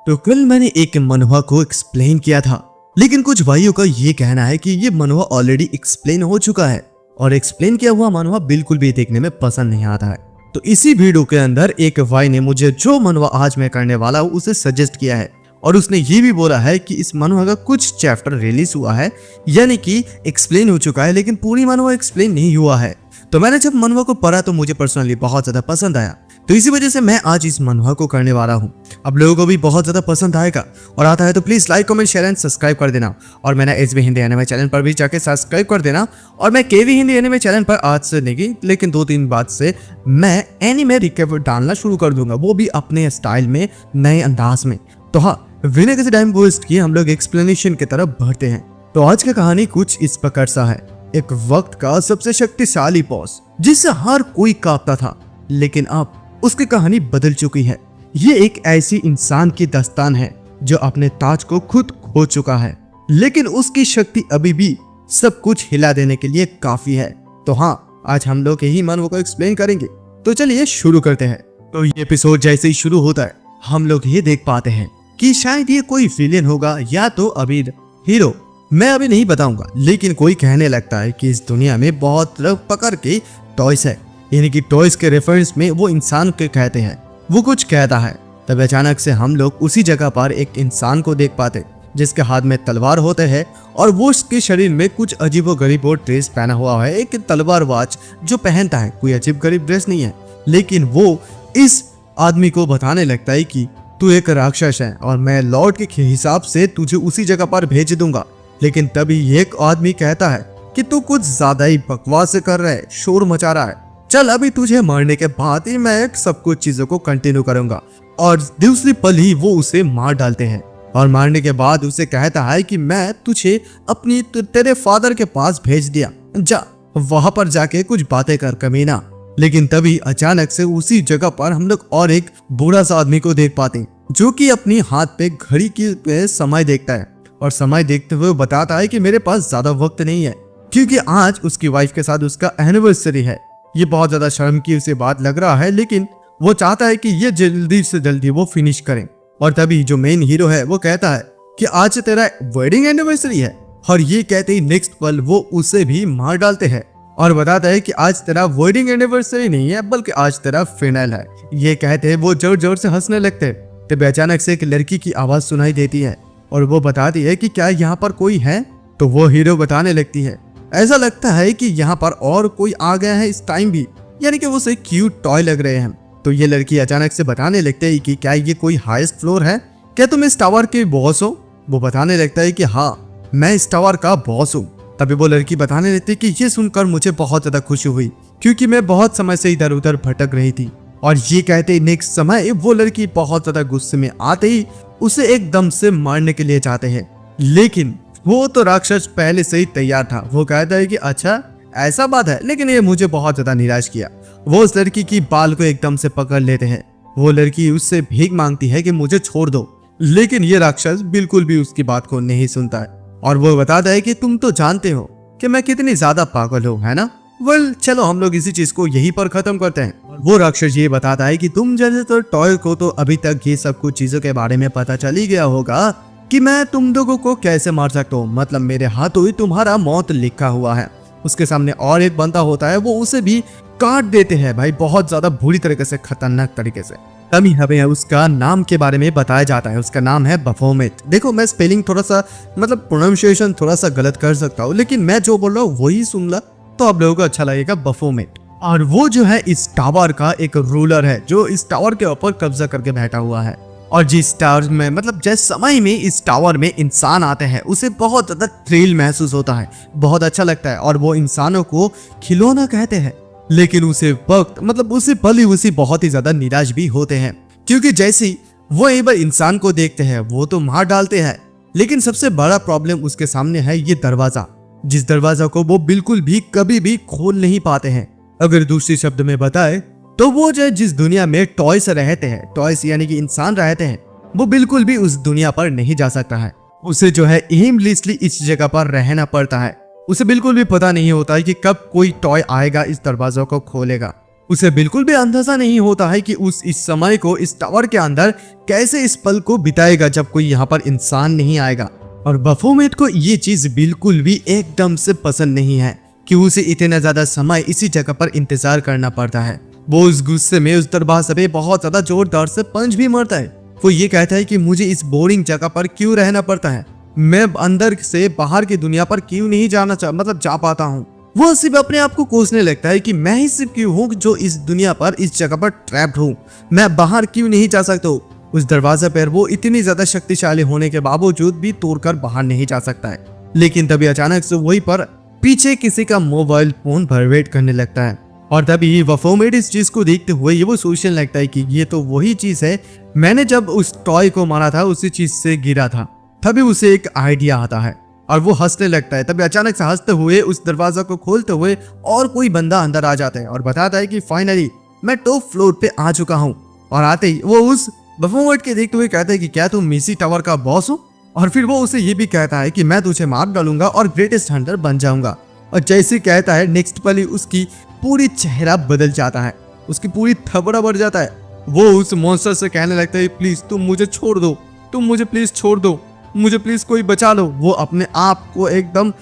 तो कल मैंने एक मनहवा को एक्सप्लेन किया था, लेकिन कुछ भाइयों का ये कहना है कि ये मनहवा ऑलरेडी एक्सप्लेन हो चुका है और एक्सप्लेन किया हुआ मनहवा बिल्कुल भी देखने में पसंद नहीं आता है। तो इसी वीडियो के अंदर एक भाई ने मुझे जो मनहवा आज मैं करने वाला हूँ उसे सजेस्ट किया है और उसने ये भी बोला है कि इस मनहवा का कुछ चैप्टर रिलीज हुआ है, यानी कि एक्सप्लेन हो चुका है, लेकिन पूरी मनहवा एक्सप्लेन नहीं हुआ है। तो मैंने जब मनहवा को पढ़ा तो मुझे पर्सनली बहुत ज्यादा पसंद आया, तो इसी वजह से मैं आज इस मनहवा को करने वाला हूँ। अब लोगों को भी बहुत ज्यादा पसंद आएगा और आता है तो please like comment share and subscribe कर देना। और मैंने एसबी हिंदी एनिमे चैनल पर भी जाके सब्सक्राइब कर देना। और मैं केवी हिंदी एनिमे चैनल पर आज से नहीं लेकिन 2-3 बाद से मैं एनिमे रिकैप डालना शुरू कर दूंगा, वो भी अपने स्टाइल में, नए अंदाज में। तो हाँ, बिना किसी टाइम वेस्ट किए हम लोग एक्सप्लेनेशन की तरफ बढ़ते हैं। तो आज की कहानी कुछ इस प्रकार सा है। एक वक्त का सबसे शक्तिशाली बॉस जिससे हर कोई कांपता था, लेकिन अब उसकी कहानी बदल चुकी है। ये एक ऐसी इंसान की दास्तान है जो अपने ताज को खुद खो चुका है, लेकिन उसकी शक्ति अभी भी सब कुछ हिला देने के लिए काफी है। तो हाँ, आज हम लोग यही मनहवा को एक्सप्लेन करेंगे। तो चलिए शुरू करते हैं। तो ये एपिसोड जैसे ही शुरू होता है हम लोग ये देख पाते हैं कि शायद ये कोई विलेन होगा या तो अभी हीरो, मैं अभी नहीं बताऊंगा। लेकिन कोई कहने लगता है कि इस दुनिया में बहुत प्रकार के टॉयस है, यानी कि टॉयस के रेफरेंस में वो इंसान के कहते हैं। वो कुछ कहता है, तब अचानक से हम लोग उसी जगह पर एक इंसान को देख पाते जिसके हाथ में तलवार होते हैं और वो उसके शरीर में कुछ अजीबोगरीब ड्रेस पहना हुआ है, एक तलवारबाज जो पहनता है। कोई अजीब गरीब ड्रेस नहीं है, लेकिन वो इस आदमी को बताने लगता है कि तू एक राक्षस है और मैं लॉर्ड के हिसाब से तुझे उसी जगह पर भेज दूंगा। लेकिन तभी एक आदमी कहता है कि तू कुछ ज्यादा ही बकवास कर रहा है, शोर मचा रहा है। चल अभी तुझे मरने के बाद ही मैं सब कुछ चीजों को कंटिन्यू करूंगा। और दूसरी पल ही वो उसे मार डालते हैं और मारने के बाद उसे कहता है कि मैं तुझे अपनी तेरे फादर के पास भेज दिया, जा वहां पर जाके कुछ बातें कर कमीना। लेकिन तभी अचानक से उसी जगह पर हम लोग और एक बूढ़ा सा आदमी को देख पाते हैं जो कि अपनी हाथ पे घड़ी की समय देखता है और समय देखते हुए बताता है कि मेरे पास ज्यादा वक्त नहीं है, क्योंकि आज उसकी वाइफ के साथ उसका एनिवर्सरी है। ये बहुत ज्यादा शर्म की उसे बात लग रहा है, लेकिन वो चाहता है कि ये जल्दी से जल्दी वो फिनिश करें। और तभी जो मेन हीरो है वो कहता है कि आज तेरा वेडिंग एनिवर्सरी है, और ये कहते ही नेक्स्ट पल वो उसे भी मार डालते हैं और बताता है कि आज तेरा वेडिंग एनिवर्सरी नहीं है बल्कि आज तेरा फिनल है। ये कहते हैं वो जोर जोर से हंसने लगते हैं। तब अचानक से एक लड़की की आवाज सुनाई देती है और वो बताती है कि क्या यहाँ पर कोई है। तो वो हीरो बताने लगती है, ऐसा लगता है कि यहाँ पर और कोई आ गया है इस टाइम भी, यानी कि वो से क्यूट टॉय लग रहे हैं। तो ये लड़की अचानक से बताने लगती है कि क्या ये कोई हाईएस्ट फ्लोर है, क्या तुम इस टावर के बॉस हो। वो बताने लगता है कि हाँ, मैं इस टावर का बॉस हूँ। तभी वो लड़की बताने लगती है कि ये सुनकर मुझे बहुत ज्यादा खुशी हुई, क्योंकि मैं बहुत समय से इधर उधर भटक रही थी। और ये कहते ही नेक्स्ट समय वो लड़की बहुत ज्यादा गुस्से में आते ही उसे एकदम से मारने के लिए चाहते हैं, लेकिन वो तो राक्षस पहले से ही तैयार था। वो कहता है कि अच्छा ऐसा बात है, लेकिन ये मुझे बहुत ज्यादा निराश किया। वो उस लड़की की बाल को एकदम से पकड़ लेते हैं। वो लड़की उससे भीख मांगती है कि मुझे छोड़ दो, लेकिन ये राक्षस बिल्कुल भी उसकी बात को नहीं सुनता है और वो बताता है कि तुम तो जानते हो कि मैं कितनी ज्यादा पागल हूँ, है ना। वेल चलो हम लोग इसी चीज को यहीं पर खत्म करते हैं। वो राक्षस ये बताता है कि तुम जैसे तो टॉय को तो अभी तक ये सब कुछ चीजों के बारे में पता चल ही गया होगा कि मैं तुम लोगों को कैसे मार सकता हूँ, मतलब मेरे हाथों ही तुम्हारा मौत लिखा हुआ है। उसके सामने और एक बंदा होता है, वो उसे भी काट देते हैं भाई, बहुत ज्यादा बुरी तरीके से, खतरनाक तरीके से। तभी हमें उसका नाम के बारे में बताया जाता है। उसका नाम है बफोमेट। देखो मैं स्पेलिंग थोड़ा सा मतलब प्रोनाउंसिएशन थोड़ा सा गलत कर सकता हूँ, लेकिन मैं जो बोल रहा हूँ वही सुन ला तो आप लोगों को अच्छा लगेगा। बफोमेट, और वो जो है इस टावर का एक रूलर है जो इस टावर के ऊपर कब्जा करके बैठा हुआ है। और जिस टावर में मतलब जिस समय में इस टावर में इंसान आते हैं उसे बहुत ज्यादा थ्रिल महसूस होता है, बहुत अच्छा लगता है। और वो इंसानों को खिलौना कहते हैं, लेकिन उसे वक्त मतलब उसे पल ही उसी बहुत ही ज्यादा निराश भी होते हैं, क्योंकि जैसे वो एक बार इंसान को देखते हैं वो तो मार डालते हैं। लेकिन सबसे बड़ा प्रॉब्लम उसके सामने है ये दरवाजा, जिस दरवाजा को वो बिल्कुल भी कभी भी खोल नहीं पाते हैं। अगर दूसरी शब्द में बताए तो वो जो जिस दुनिया में टॉयस रहते हैं, टॉयस यानी कि इंसान रहते हैं, वो बिल्कुल भी उस दुनिया पर नहीं जा सकता है। उसे जो है एमलेसली इस जगह पर रहना पड़ता है। उसे बिल्कुल भी पता नहीं होता है कि कब कोई टॉय आएगा इस दरवाजा को खोलेगा। उसे बिल्कुल भी अंदाजा नहीं होता है कि इस समय को इस टावर के अंदर कैसे इस पल को बिताएगा जब कोई यहाँ पर इंसान नहीं आएगा। और बफोमेट को ये चीज बिल्कुल भी एकदम से पसंद नहीं है कि उसे इतना ज्यादा समय इसी जगह पर इंतजार करना पड़ता है। वो उस गुस्से में उस दरवाजे पे बहुत ज्यादा जोरदार से पंच भी मारता है। वो ये कहता है कि मुझे इस बोरिंग जगह पर क्यों रहना पड़ता है, मैं अंदर से बाहर की दुनिया पर क्यों नहीं जाना जा पाता हूँ। वो सिर्फ अपने आप को कोसने लगता है कि मैं ही सिर्फ क्यों हूँ जो इस दुनिया पर इस जगह पर ट्रैप्ड हूँ, मैं बाहर क्यों नहीं जा सकता हूँ। उस दरवाजे पर वो इतनी ज्यादा शक्तिशाली होने के बावजूद भी तोड़कर बाहर नहीं जा सकता है। लेकिन तभी अचानक से वहीं पर पीछे किसी का मोबाइल फोन वाइब्रेट करने लगता है और तभी बफोमेट इस चीज को देखते हुए ये वो सोचने लगता है कि ये तो वही चीज है, मैंने जब उस टॉय को मारा था उसी चीज से गिरा था। तभी उसे एक आइडिया आता है और वो हंसने लगता है। तभी अचानक से हंसते हुए उस दरवाजा को खोलते हुए और कोई बंदा अंदर आ जाता है और बताता है कि फाइनली मैं टॉप फ्लोर पे आ चुका हूँ। और आते ही वो उस बफोमेट के देखते हुए कहता है कि क्या तुम इसी टावर का बॉस हो। और फिर वो उसे ये भी कहता है कि मैं तुझे मार डालूंगा और ग्रेटेस्ट हंटर बन जाऊंगा। और जैसे कहता है नेक्स्ट पल ही उसकी पूरी चेहरा बदल जाता है, उसकी पूरी थबड़ा बढ़ जाता है। वो उस मॉन्स्टर से कहने लगता है प्लीज तुम मुझे छोड़ दो, तुम मुझे प्लीज छोड़ दो, मुझे प्लीज कोई बचा लो। वो अपने आप को एकदम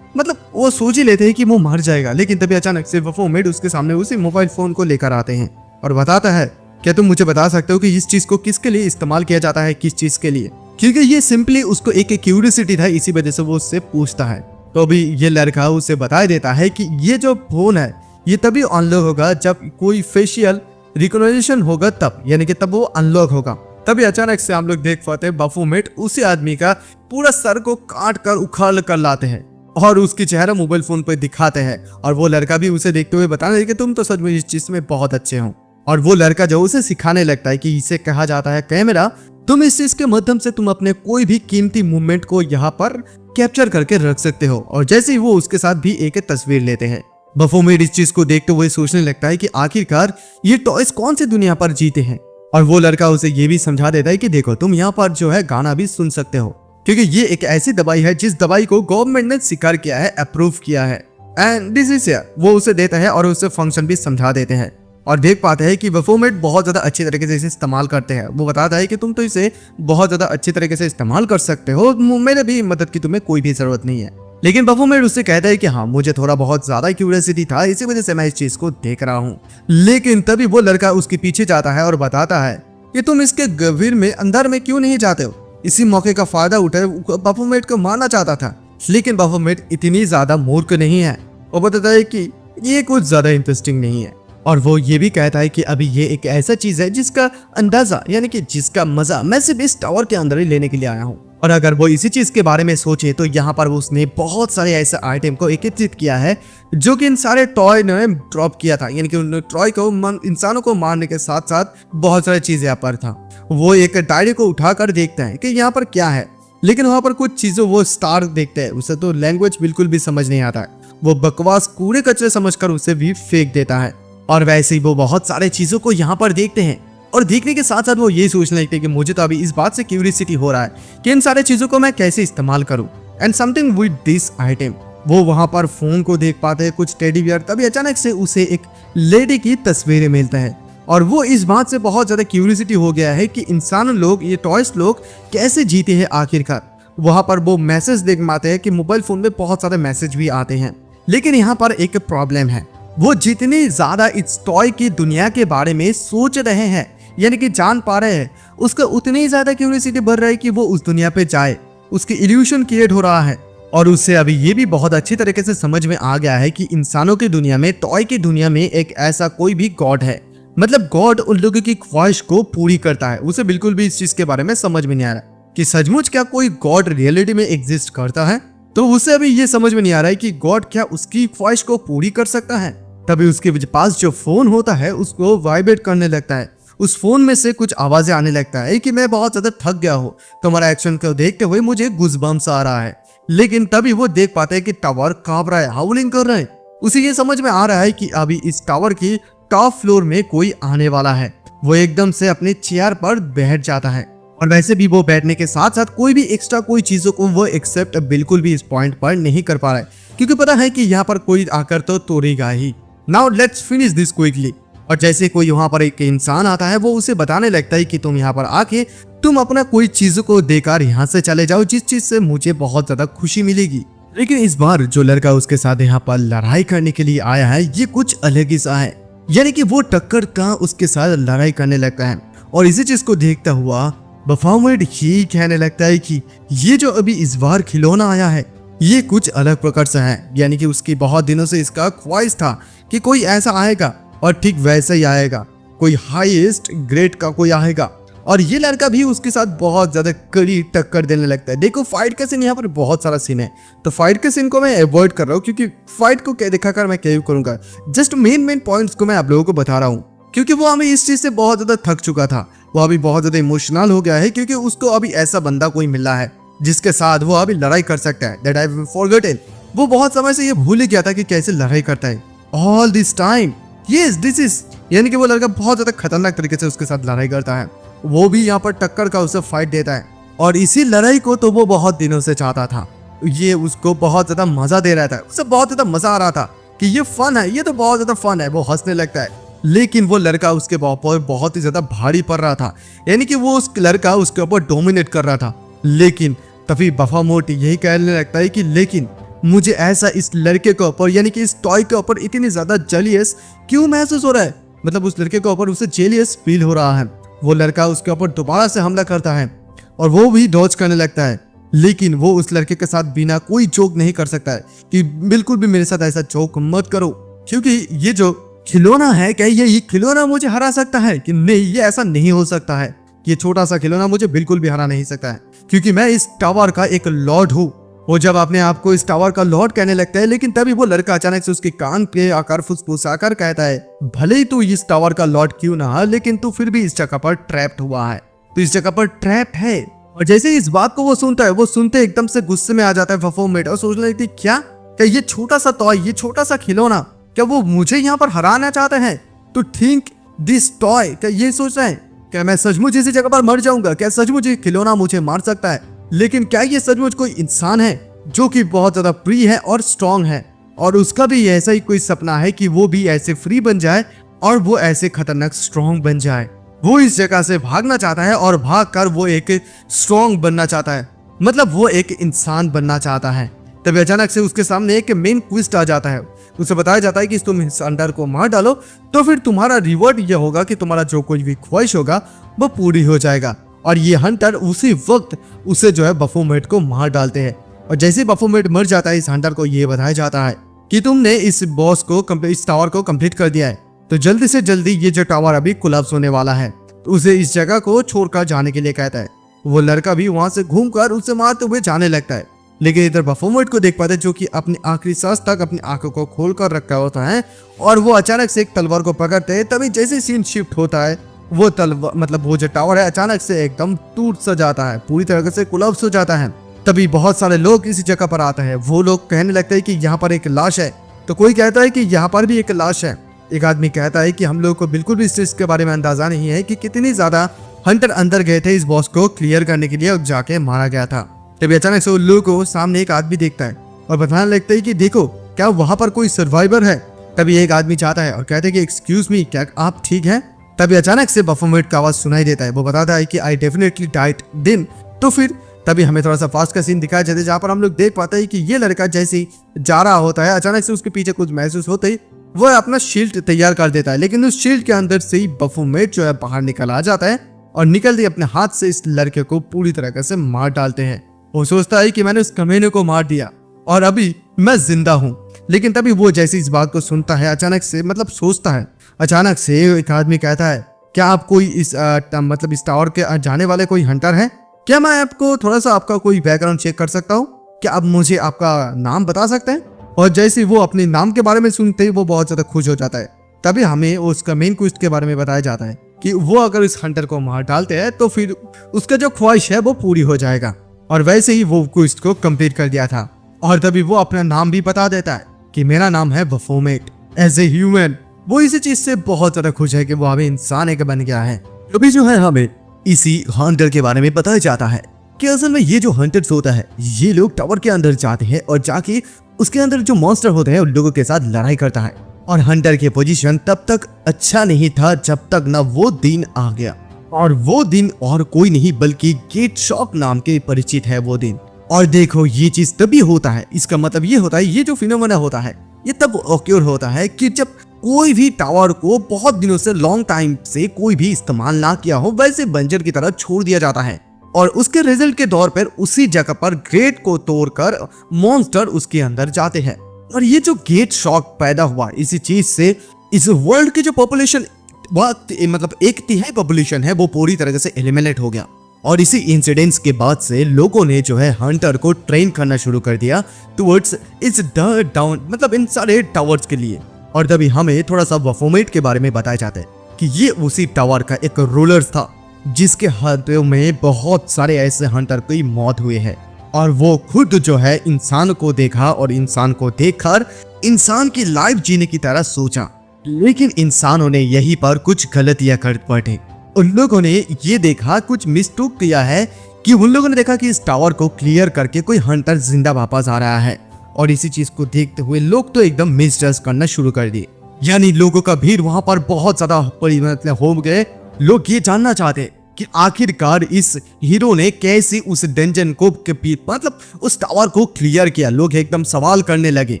वो सोच ही लेते हैं कि वो मर जाएगा। लेकिन तभी अचानक से बफोमेट उसके सामने उसी मोबाइल फोन को लेकर आते हैं और बताता है क्या तुम मुझे बता सकते हो कि इस चीज को किसके लिए इस्तेमाल किया जाता है, किस चीज के लिए। क्योंकि ये सिंपली उसको एक क्यूरियोसिटी था, इसी वजह से वो उससे पूछता है। तो अभी ये लड़का उसे बता देता है कि ये जो फोन है ये तभी अनलॉक होगा जब कोई फेशियल रिकॉग्निशन होगा, तब यानी कि तब वो अनलॉक होगा। तभी अचानक से हम लोग देख पाते हैं बफोमेट उसी आदमी का पूरा सर को काट कर उखाड़ कर लाते हैं और उसकी चेहरा मोबाइल फोन पर दिखाते हैं। और वो लड़का भी उसे देखते हुए बताने लगे कि तुम तो सच में इस चीज में बहुत अच्छे हो। और वो लड़का जो उसे सिखाने लगता है कि इसे कहा जाता है कैमरा, तुम इस चीज के माध्यम से तुम अपने कोई भी कीमती मूवमेंट को यहाँ पर कैप्चर करके रख सकते हो। और जैसे ही वो उसके साथ भी एक तस्वीर लेते हैं, बफोमेट इस चीज को देखते हुए सोचने लगता है कि आखिरकार ये टॉयज कौन सी दुनिया पर जीते हैं। और वो लड़का उसे ये भी समझा देता है कि देखो तुम यहाँ पर जो है गाना भी सुन सकते हो, क्योंकि ये एक ऐसी दवाई है जिस दवाई को गवर्नमेंट ने स्वीकार किया है, अप्रूव किया है। एंड दिस इज वो उसे देता है और उसे फंक्शन भी समझा देते हैं। और देख पाते हैं कि बफोमेट बहुत ज्यादा अच्छी तरीके से इसे इस्तेमाल करते हैं। वो बताता है कि तुम तो इसे बहुत ज्यादा अच्छी तरीके से इस्तेमाल कर सकते हो, मेरे भी मदद की तुम्हें कोई भी जरूरत नहीं है। लेकिन बफोमेट उससे कहता है कि हाँ मुझे थोड़ा बहुत ज्यादा क्यूरियोसिटी था, इसी वजह से मैं इस चीज को देख रहा हूँ। लेकिन तभी वो लड़का उसके पीछे जाता है और बताता है कि तुम इसके गंभीर में अंदर में क्यों नहीं जाते हो। इसी मौके का फायदा उठा बफोमेट को मारना चाहता था, लेकिन बफोमेट इतनी ज्यादा मूर्ख नहीं है। वो बताता है कि ये कुछ ज्यादा इंटरेस्टिंग नहीं है। और वो ये भी कहता है कि अभी ये एक ऐसा चीज है जिसका अंदाजा यानी कि जिसका मजा मैं सिर्फ इस टावर के अंदर ही लेने के लिए आया हूँ। और अगर वो इसी चीज के बारे में सोचे तो यहाँ पर उसने बहुत सारे ऐसे आइटम को एकत्रित किया है जो कि इन सारे टॉय ने ड्रॉप किया था, यानी कि उन्होंने टॉय को इंसानों को मारने के साथ साथ बहुत सारी चीजें यहाँ पर था। वो एक डायरी को उठाकर देखता है कि यहाँ पर क्या है, लेकिन वहां पर कुछ चीजों वो स्टार देखते हैं, उसे तो लैंग्वेज बिल्कुल भी समझ नहीं आता है। वो बकवास कूड़े कचरे समझकर उसे भी फेंक देता है। और वैसे ही वो बहुत सारे चीजों को यहाँ पर देखते हैं और देखने के साथ साथ वो ये सोचने लगते हैं कि मुझे तो अभी इस बात से क्यूरियोसिटी हो रहा है कि इन सारे चीजों को मैं कैसे इस्तेमाल करूं। And something with this item, वो वहां पर फोन को देख पाते हैं, कुछ टेडी बियर। तभी अचानक से उसे एक लेडी की तस्वीरें मिलता है और वो इस बात से बहुत ज्यादा क्यूरियोसिटी हो गया है कि इंसान लोग, ये टॉयज लोग कैसे जीते हैं आखिरकार। वहां पर वो मैसेज देख पाते हैं कि मोबाइल फोन में बहुत सारे मैसेज भी आते हैं। लेकिन यहाँ पर एक प्रॉब्लम है, वो जितनी ज्यादा इस टॉय की दुनिया के बारे में सोच रहे हैं यानी कि जान पा रहे हैं, उसका उतनी ज्यादा क्यूरियोसिटी बढ़ रहा है कि वो उस दुनिया पे जाए। उसकी इल्यूशन क्रिएट हो रहा है और उससे अभी ये भी बहुत अच्छी तरीके से समझ में आ गया है कि इंसानों की दुनिया में, टॉय की दुनिया में एक ऐसा कोई भी गॉड है, मतलब गॉड उन लोगों की ख्वाहिश को पूरी करता है। उसे बिल्कुल भी इस चीज के बारे में समझ में नहीं आ रहा कि सचमुच क्या कोई गॉड रियलिटी में एग्जिस्ट करता है। तो उसे अभी ये समझ में नहीं आ रहा है कि गॉड क्या उसकी ख्वाहिश को पूरी कर सकता है। तभी उसके पास जो फोन होता है उसको वाइब्रेट करने लगता है। उस फोन में से कुछ आवाजें आने लगता है कि मैं बहुत ज्यादा थक गया हूँ, तुम्हारा एक्शन को देखते हुए मुझे गुज़बम्स आ रहा है। लेकिन तभी वो देख पाते हैं कि टावर कांप रहा है, हाउलिंग कर रहा है। उसे ये समझ में आ रहा है कि अभी इस टावर की टॉप फ्लोर में कोई आने वाला है। वो एकदम से अपने चेयर पर बैठ जाता है और वैसे भी वो बैठने के साथ साथ कोई भी एक्स्ट्रा कोई चीजों को वो एक्सेप्ट बिल्कुल भी इस पॉइंट पर नहीं कर पा रहा है, क्योंकि पता है कि यहाँ पर कोई आकर तो तोड़ेगा ही। Now let's finish this quickly. और जैसे कोई वहां पर एक इंसान आता है वो उसे बताने लगता है कि तुम यहाँ पर आके तुम अपना कोई चीज को देकर यहाँ से चले जाओ, जिस चीज से मुझे बहुत ज्यादा खुशी मिलेगी। लेकिन इस बार जो लड़का उसके साथ यहाँ पर लड़ाई करने के लिए आया है ये कुछ अलग ही सा है, यानी कि वो टक्कर का उसके साथ लड़ाई करने लगता है। और इसी चीज को देखता हुआ बफोमेट ही कहने लगता है कि ये जो अभी इस बार खिलौना आया है ये कुछ अलग प्रकार से है, यानी कि उसकी बहुत दिनों से इसका ख्वाहिश था कि कोई ऐसा आएगा और ठीक वैसा ही आएगा, कोई हाईएस्ट ग्रेड का कोई आएगा। और ये लड़का भी उसके साथ बहुत ज्यादा कड़ी टक्कर देने लगता है। देखो फाइट का सीन यहाँ पर बहुत सारा सीन है, तो फाइट के सीन को मैं अवॉइड कर रहा हूँ क्योंकि फाइट को क्या दिखाकर मैं क्या करूंगा, जस्ट मेन पॉइंट्स को मैं आप लोगों को बता रहा हूँ, क्योंकि वो हमें इस चीज से बहुत ज्यादा थक चुका था। वो अभी बहुत ज्यादा इमोशनल हो गया है क्योंकि उसको अभी ऐसा बंदा कोई मिला है जिसके साथ वो अभी लड़ाई कर सकता है। दैट आई फॉरगॉटन, वो बहुत समय से ये भूल ही गया था कि कैसे लड़ाई करता है। All this time yes this is, यानी कि वो लड़का बहुत ज्यादा खतरनाक तरीके से उसके साथ लड़ाई करता है। वो भी यहाँ पर टक्कर का उसे फाइट देता है और इसी लड़ाई को तो वो बहुत दिनों से चाहता था। ये उसको बहुत ज्यादा मजा दे रहा था, उसे बहुत ज्यादा मजा आ रहा था कि ये फन है, ये तो बहुत ज्यादा फन है। वो हंसने लगता है, लेकिन वो लड़का उसके ऊपर बहुत ही ज्यादा भारी पड़ रहा था, यानी कि वो उस लड़का उसके ऊपर डोमिनेट कर रहा था। लेकिन तभी बफोमेट यही कहने लगता है कि लेकिन मुझे ऐसा इस लड़के के ऊपर, यानी कि इस टॉय के ऊपर इतनी ज्यादा जेलियस क्यों महसूस हो रहा है, मतलब उस लड़के के ऊपर उसे जेलियस फील हो रहा है। वो लड़का उसके ऊपर दोबारा से हमला करता है और वो भी डॉज करने लगता है, लेकिन वो उस लड़के के साथ बिना कोई जोक नहीं कर सकता है कि बिल्कुल भी मेरे साथ ऐसा जोक मत करो, क्योंकि ये जो खिलौना है क्या ये खिलौना मुझे हरा सकता है कि नहीं, ये ऐसा नहीं हो सकता है। ये छोटा सा खिलौना मुझे बिल्कुल भी हरा नहीं सकता है, क्योंकि मैं इस टावर का एक लॉर्ड हूँ। वो जब अपने आप को इस टावर का लॉर्ड कहने लगता है, लेकिन तभी वो लड़का अचानक से उसके कान पे आकर फुसफुसाकर कहता है, भले ही तू इस टावर का लॉर्ड क्यों ना, लेकिन तू फिर भी इस जगह पर ट्रैप्ड हुआ है, तो इस जगह पर ट्रैप्ड है। और जैसे इस बात को वो सुनता है, वो सुनते एकदम से गुस्से में आ जाता है बफोमेट और सोचने लगती है क्या ये छोटा सा टॉय, ये छोटा सा खिलौना, क्या वो मुझे यहाँ पर हराना चाहते हैं? तो थिंक दिस टॉय, क्या ये सोच रहे हैं क्या मैं सचमुच इसी जगह पर मर जाऊंगा? क्या सचमुच ये खिलौना मुझे मार सकता है? लेकिन क्या ये सचमुच कोई इंसान है जो कि बहुत ज्यादा फ्री है और स्ट्रांग है, और उसका भी ऐसा ही कोई सपना है कि वो भी ऐसे फ्री बन जाए और वो ऐसे खतरनाक स्ट्रांग बन जाए। वो इस जगह से भागना चाहता है और भागकर वो एक स्ट्रांग बनना चाहता है, मतलब वो एक इंसान बनना चाहता है। तभी अचानक से उसके सामने एक मेन ट्विस्ट आ जाता है। उसे बताया जाता है कि तुम इस अंडर को मार डालो तो फिर तुम्हारा रिवॉर्ड ये होगा कि तुम्हारा जो कोई भी ख्वाहिश होगा वो पूरी हो जाएगा। और ये हंटर उसी वक्त उसे जो है बफोमेट को मार डालते हैं। और जैसे बफोमेट मर जाता है, इस हंटर को ये बताया जाता है कि तुमने इस बॉस को इस टावर को कंप्लीट कर दिया है, तो जल्दी से जल्दी ये जो टावर अभी कोलैप्स होने वाला है। तो उसे इस जगह को छोड़कर जाने के लिए कहता है। वो लड़का भी वहां से घूमकर उसे मारते हुए जाने लगता है, लेकिन इधर बफोमेट को देख पाते जो कि अपनी आखिरी सांस तक अपनी आंखों को खोल कर रखा होता है, और वो अचानक से एक तलवार को पकड़ते हैं। तभी जैसे सीन शिफ्ट होता है, वो तलवार मतलब वो जो टावर है अचानक से एकदम टूट सा जाता है, पूरी तरह से कोलैप्स हो जाता है। तभी बहुत सारे लोग इसी जगह पर आते हैं। वो लोग कहने लगते हैं कि यहाँ पर एक लाश है, तो कोई कहता है कि यहाँ पर भी एक लाश है। एक आदमी कहता है कि हम लोग को बिल्कुल भी इस चीज के बारे में अंदाजा नहीं है कि कितनी ज्यादा हंटर अंदर गए थे इस बॉस को क्लियर करने के लिए और जाके मारा गया था। तभी अचानक से उल्लू को सामने एक आदमी देखता है और बताने लगता है कि देखो क्या वहां पर कोई सर्वाइवर है। तभी एक आदमी चाहता है और कहते हैं कि एक्सक्यूज मी, क्या आप ठीक हैं? तभी अचानक से बफोमेट का आवाज सुनाई देता है। वो बताता है कि आई डेफिनेटली डाइड दिन। तो फिर तभी हमें थोड़ा सा फास्ट का सीन दिखाया जाता है, जहाँ पर हम लोग देख पाते हैं कि ये लड़का जैसे ही जा रहा होता है, अचानक से उसके पीछे कुछ महसूस होते ही वो अपना शील्ड तैयार कर देता है, लेकिन उस शील्ड के अंदर से ही बफोमेट जो है बाहर निकल आ जाता है और निकलते अपने हाथ से इस लड़के को पूरी तरह से मार डालते हैं। वो सोचता है कि मैंने उस कमीने को मार दिया और अभी मैं जिंदा हूँ। लेकिन तभी वो जैसे इस बात को सुनता है, अचानक से मतलब सोचता है, अचानक से एक आदमी कहता है क्या आप कोई इस मतलब इस टावर के जाने वाले कोई हंटर है? क्या मैं आपको थोड़ा सा आपका कोई बैकग्राउंड चेक कर सकता हूँ? क्या आप मुझे आपका नाम बता सकते हैं? और जैसे वो अपने नाम के बारे में सुनते ही वो बहुत ज्यादा खुश हो जाता है। तभी हमें उसका मेन क्वेस्ट के बारे में बताया जाता है कि वो अगर इस हंटर को मार डालते हैं तो फिर उसका जो ख्वाहिश है वो पूरी हो जाएगा। और वैसे ही वो क्वेस्ट को कंप्लीट कर दिया था। और तभी वो अपना नाम भी बता देता है कि मेरा नाम है बफोमेट एज ए ह्यूमन। वो इसी चीज से बहुत ज्यादा खुश है कि वो हमें इंसान एक बन गया है। अभी जो है हमें इसी हंटर के बारे में बताया जाता है कि असल में ये जो हंटर्स होता है, ये लोग टावर के अंदर जाते हैं और जाके उसके अंदर जो मॉन्स्टर होते हैं उन लोगों के साथ लड़ाई करता है। और हंटर की पोजीशन तब तक अच्छा नहीं था जब तक ना वो दिन आ गया। और वो दिन और कोई नहीं बल्कि गेट शॉक नाम के परिचित है वो दिन। और देखो ये चीज तभी होता है, इसका मतलब ये होता है, ये जो फिनोमेना होता है ये तब ऑक्योर होता है कि जब कोई भी टावर को बहुत दिनों से लॉन्ग टाइम से कोई भी इस्तेमाल ना किया हो वैसे बंजर की तरह छोड़ दिया जाता है। और उसके रिजल्ट के तौर पर उसी जगह पर गेट को तोड़कर मॉन्स्टर उसके अंदर जाते हैं। और ये जो गेट शॉक पैदा हुआ इसी चीज से इस वर्ल्ड की जो पॉपुलेशन मतलब 1/3 पॉपुलेशन है वो पूरी तरह से एलिमिनेट हो गया। और इसी इंसिडेंट्स के बाद से लोगों ने जो है हंटर को ट्रेन करना शुरू कर दिया टुवर्ड्स इस डाउन मतलब इन सारे टावर्स के लिए। और तभी हमें थोड़ा सा वफोमेट के बारे में बताया जाता है कि ये उसी टावर का एक रूलर था जिसके हाथों में बहुत सारे ऐसे हंटर की मौत हुई है। और वो खुद जो है इंसान को देखा और इंसान को देखकर इंसान की लाइफ जीने की तरह सोचा, लेकिन इंसानों ने यहीं पर कुछ गलतियां कर बैठे। उन लोगों ने ये देखा कुछ मिस्टेक किया है कि उन लोगों ने देखा कि इस टावर को क्लियर करके कोई हंटर जिंदा वापस आ रहा है। और इसी चीज को देखते हुए लोग तो एकदम मिसट्रस्ट करना शुरू कर दिए, यानी लोगों का भीड़ वहां पर बहुत ज्यादा मतलब हो गए। लोग ये जानना चाहते कि आखिरकार इस हीरो ने कैसे उस डंजन को मतलब उस टावर को क्लियर किया। लोग एकदम सवाल करने लगे,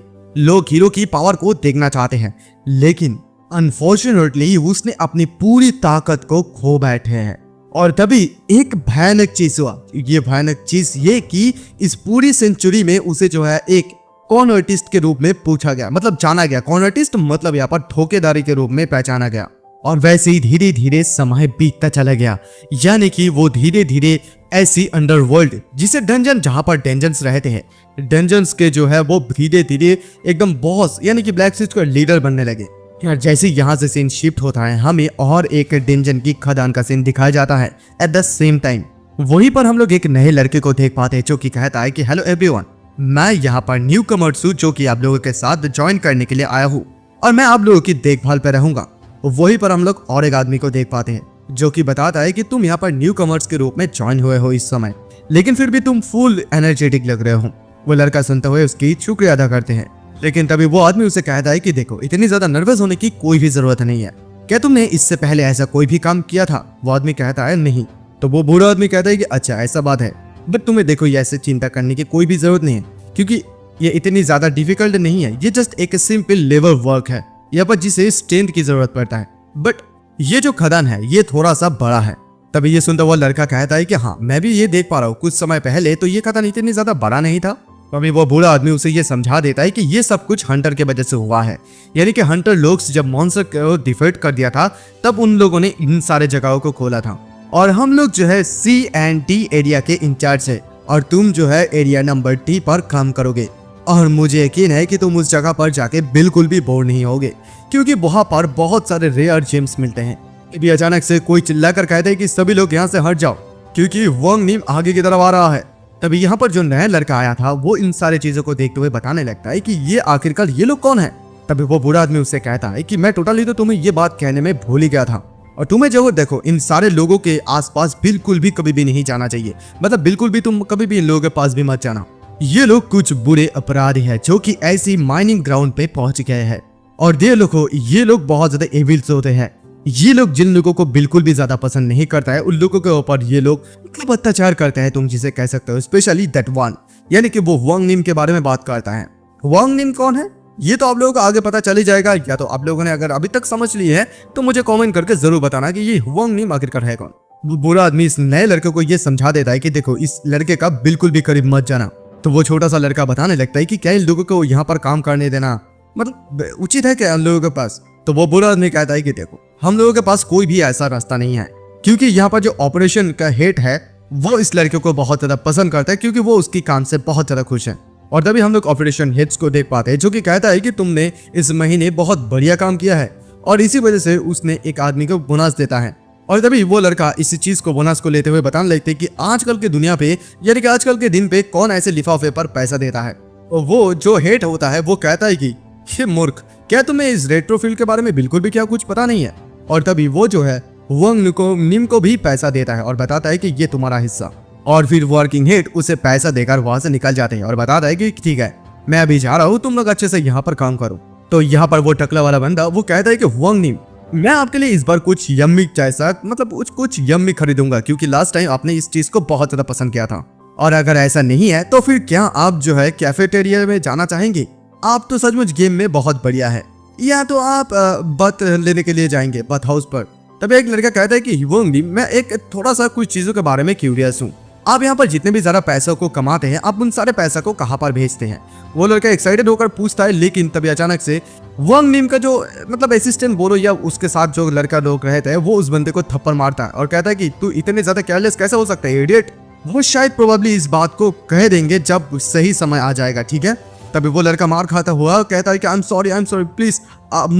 लोग हीरो की पावर को देखना चाहते हैं, लेकिन अनफॉर्चुनेटली उसने अपनी पूरी ताकत को खो बैठे हैं। और तभी एक भयानक चीज हुआ। ये भयानक चीज ये कि इस पूरी सेंचुरी में उसे जो है एक कॉन आर्टिस्ट के रूप में पूछा गया, मतलब जाना गया। कॉन आर्टिस्ट मतलब यहाँ पर धोखेदारी के रूप में पहचाना गया। और वैसे ही धीरे धीरे समय बीतता चला गया, यानी कि वो धीरे धीरे ऐसी अंडरवर्ल्ड जिसे डंजन जहां पर डंजन्स रहते हैं, डंजन्स के जो है वो धीरे धीरे एकदम बॉस यानी कि ब्लैक सिस्ट का लीडर बनने लगे। यार जैसे यहाँ से सीन शिफ्ट होता है हमें और एक डंजन की खदान का सीन दिखाया जाता है। एट द सेम टाइम वहीं पर हम लोग एक नए लड़के को देख पाते हैं जो कि कहता है कि हेलो एवरीवन, मैं यहाँ पर न्यू कमर्स हूँ जो कि आप लोगों के साथ ज्वाइन करने के लिए आया हूँ और मैं आप लोगों की देखभाल पे रहूंगा। वहीं पर हम लोग और एक आदमी को देख पाते हैं जो कि बताता है कि तुम यहाँ पर न्यू कमर्स के रूप में ज्वाइन हुए हो इस समय, लेकिन फिर भी तुम फुल एनर्जेटिक लग रहे हो। वो लड़का सुनते हुए उसकी शुक्रिया अदा करते हैं, लेकिन तभी वो आदमी उसे कहता है कि देखो इतनी ज्यादा नर्वस होने की कोई भी जरूरत नहीं है, क्या तुमने इससे पहले ऐसा कोई भी काम किया था? वो आदमी कहता है नहीं। तो वो बूढ़ा आदमी कहता है कि अच्छा ऐसा बात है, बट तुम्हें देखो ये ऐसे चिंता करने की कोई भी जरूरत नहीं है क्योंकि ये इतनी ज्यादा डिफिकल्ट नहीं है, ये जस्ट एक सिंपल लेबर वर्क है यहाँ पर जिसे स्ट्रेंथ की जरूरत पड़ता है, बट ये जो खदान है ये थोड़ा सा बड़ा है। तभी ये सुनता हुआ लड़का कहता है कि हाँ मैं भी ये देख पा रहा हूँ, कुछ समय पहले तो ये खदान इतनी ज्यादा बड़ा नहीं था। तभी वो बूढ़ा आदमी उसे ये समझा देता है कि ये सब कुछ हंटर के वजह से हुआ है, यानी कि हंटर लोग जब मॉन्स्टर को डिफीट कर दिया था तब उन लोगों ने इन सारे जगहों को खोला था और हम लोग जो है C&D एरिया के इंचार्ज है और तुम जो है एरिया नंबर T पर काम करोगे। और मुझे यकीन है कि तुम उस जगह पर जाके बिल्कुल भी बोर नहीं होगे क्योंकि वहां पर बहुत सारे रेयर जेम्स मिलते हैं। अभी अचानक से कोई चिल्लाकर कहता है कि सभी लोग यहाँ से हट जाओ क्योंकि वांग निम आगे की तरफ आ रहा है। तभी यहाँ पर जो नया लड़का आया था वो इन सारे चीजों को देखते हुए बताने लगता है कि ये आखिरकार ये लोग कौन है। तभी वो बूढ़ा आदमी उससे कहता है कि मैं टोटली तो तुम्हें ये बात कहने में भूल ही गया था और तुम्हें जो देखो इन सारे लोगों के आसपास बिल्कुल भी कभी भी नहीं जाना चाहिए, मतलब बिल्कुल भी तुम कभी भी इन लोगों के पास भी मत जाना। ये लोग कुछ बुरे अपराधी हैं जो कि ऐसी माइनिंग ग्राउंड पे पहुंच गए हैं और ये लोग बहुत ज्यादा एविल्स होते हैं। ये लोग जिन लोगों को बिल्कुल भी ज्यादा पसंद नहीं करता है उन लोगों के ऊपर ये लोग मतलब अत्याचार करते हैं, तुम जिसे कह सकते हो। स्पेशली दैट वन, यानी कि वो वांग निम के बारे में बात करता है। वांग निम कौन है ये तो आप लोगों को आगे पता चली जाएगा, या तो आप लोगों ने अगर अभी तक समझ ली है तो मुझे कमेंट करके जरूर बताना कि ये वांग निम आखिरकार है कौन। वो बुरा आदमी इस नए लड़के को ये समझा देता है कि देखो इस लड़के का बिल्कुल भी करीब मत जाना। तो वो छोटा सा लड़का बताने लगता है कि क्या इन लोगों को यहाँ पर काम करने देना मतलब उचित है क्या उन लोगों के पास? तो वो बुरा आदमी कहता है कि देखो हम लोगों के पास कोई भी ऐसा रास्ता नहीं है क्योंकि यहाँ पर जो ऑपरेशन का हेड है वो इस लड़के को बहुत ज्यादा पसंद करता है क्योंकि वो उसकी काम से बहुत ज्यादा खुश है। और तभी हम लोग ऑपरेशन हेड्स को देख पाते हैं जो कि कहता है कि तुमने इस महीने बहुत बढ़िया काम किया है और इसी वजह से उसने एक आदमी को बोनस देता है। और तभी वो लड़का इसी चीज को बोनस को लेते हुए बताने लगते कि आजकल के दुनिया पे यानी कि आजकल के दिन पे कौन ऐसे लिफाफे पर पैसा देता है। और वो जो हेड होता है वो कहता है कि ये मूर्ख, क्या तुम्हें इस रेट्रोफील्ड के बारे में बिल्कुल भी क्या कुछ पता नहीं है? और तभी वो जो है वांग निम को भी पैसा देता है और बताता है कि ये तुम्हारा हिस्सा। और फिर वर्किंग हेड उसे पैसा देकर वहां से निकल जाते हैं और बताता है कि ठीक है मैं अभी जा रहा हूँ, तुम लोग अच्छे से यहाँ पर काम करो। तो यहाँ पर वो टकला वाला बंदा वो कहता है कि हुआंग नीम, मैं आपके लिए इस बार कुछ यम्मी जैसा मतलब कुछ यम्मी खरीदूंगा, क्योंकि लास्ट टाइम आपने इस चीज को बहुत ज्यादा पसंद किया था। और अगर ऐसा नहीं है तो फिर क्या आप जो है कैफेटेरिया में जाना चाहेंगे? आप तो सचमुच गेम में बहुत बढ़िया है, या तो आप बत लेने के लिए जाएंगे बत हाउस पर। तब एक लड़का कहता है कि हुआंग नीम, मैं एक थोड़ा सा कुछ चीजों के बारे में क्यूरियस हूँ। आप यहाँ पर जितने भी ज्यादा पैसों को कमाते हैं, आप उन सारे पैसा को कहाँ पर भेजते हैं? वो लड़का एक्साइटेड होकर पूछता है, लेकिन तभी अचानक से हुआंग नीम का जो मतलब असिस्टेंट बोलो या उसके साथ जो लड़का लोग रहते हैं, वो उस बंदे को थप्पड़ मारता है और कहता है कि तू इतने ज्यादा केयरलेस कैसे हो सकता है इडियट। वो शायद प्रोबेबली इस बात को कह देंगे जब सही समय आ जाएगा, ठीक है। तभी वो लड़का मार खाता हुआ कहता है कि आई एम सॉरी प्लीज, अब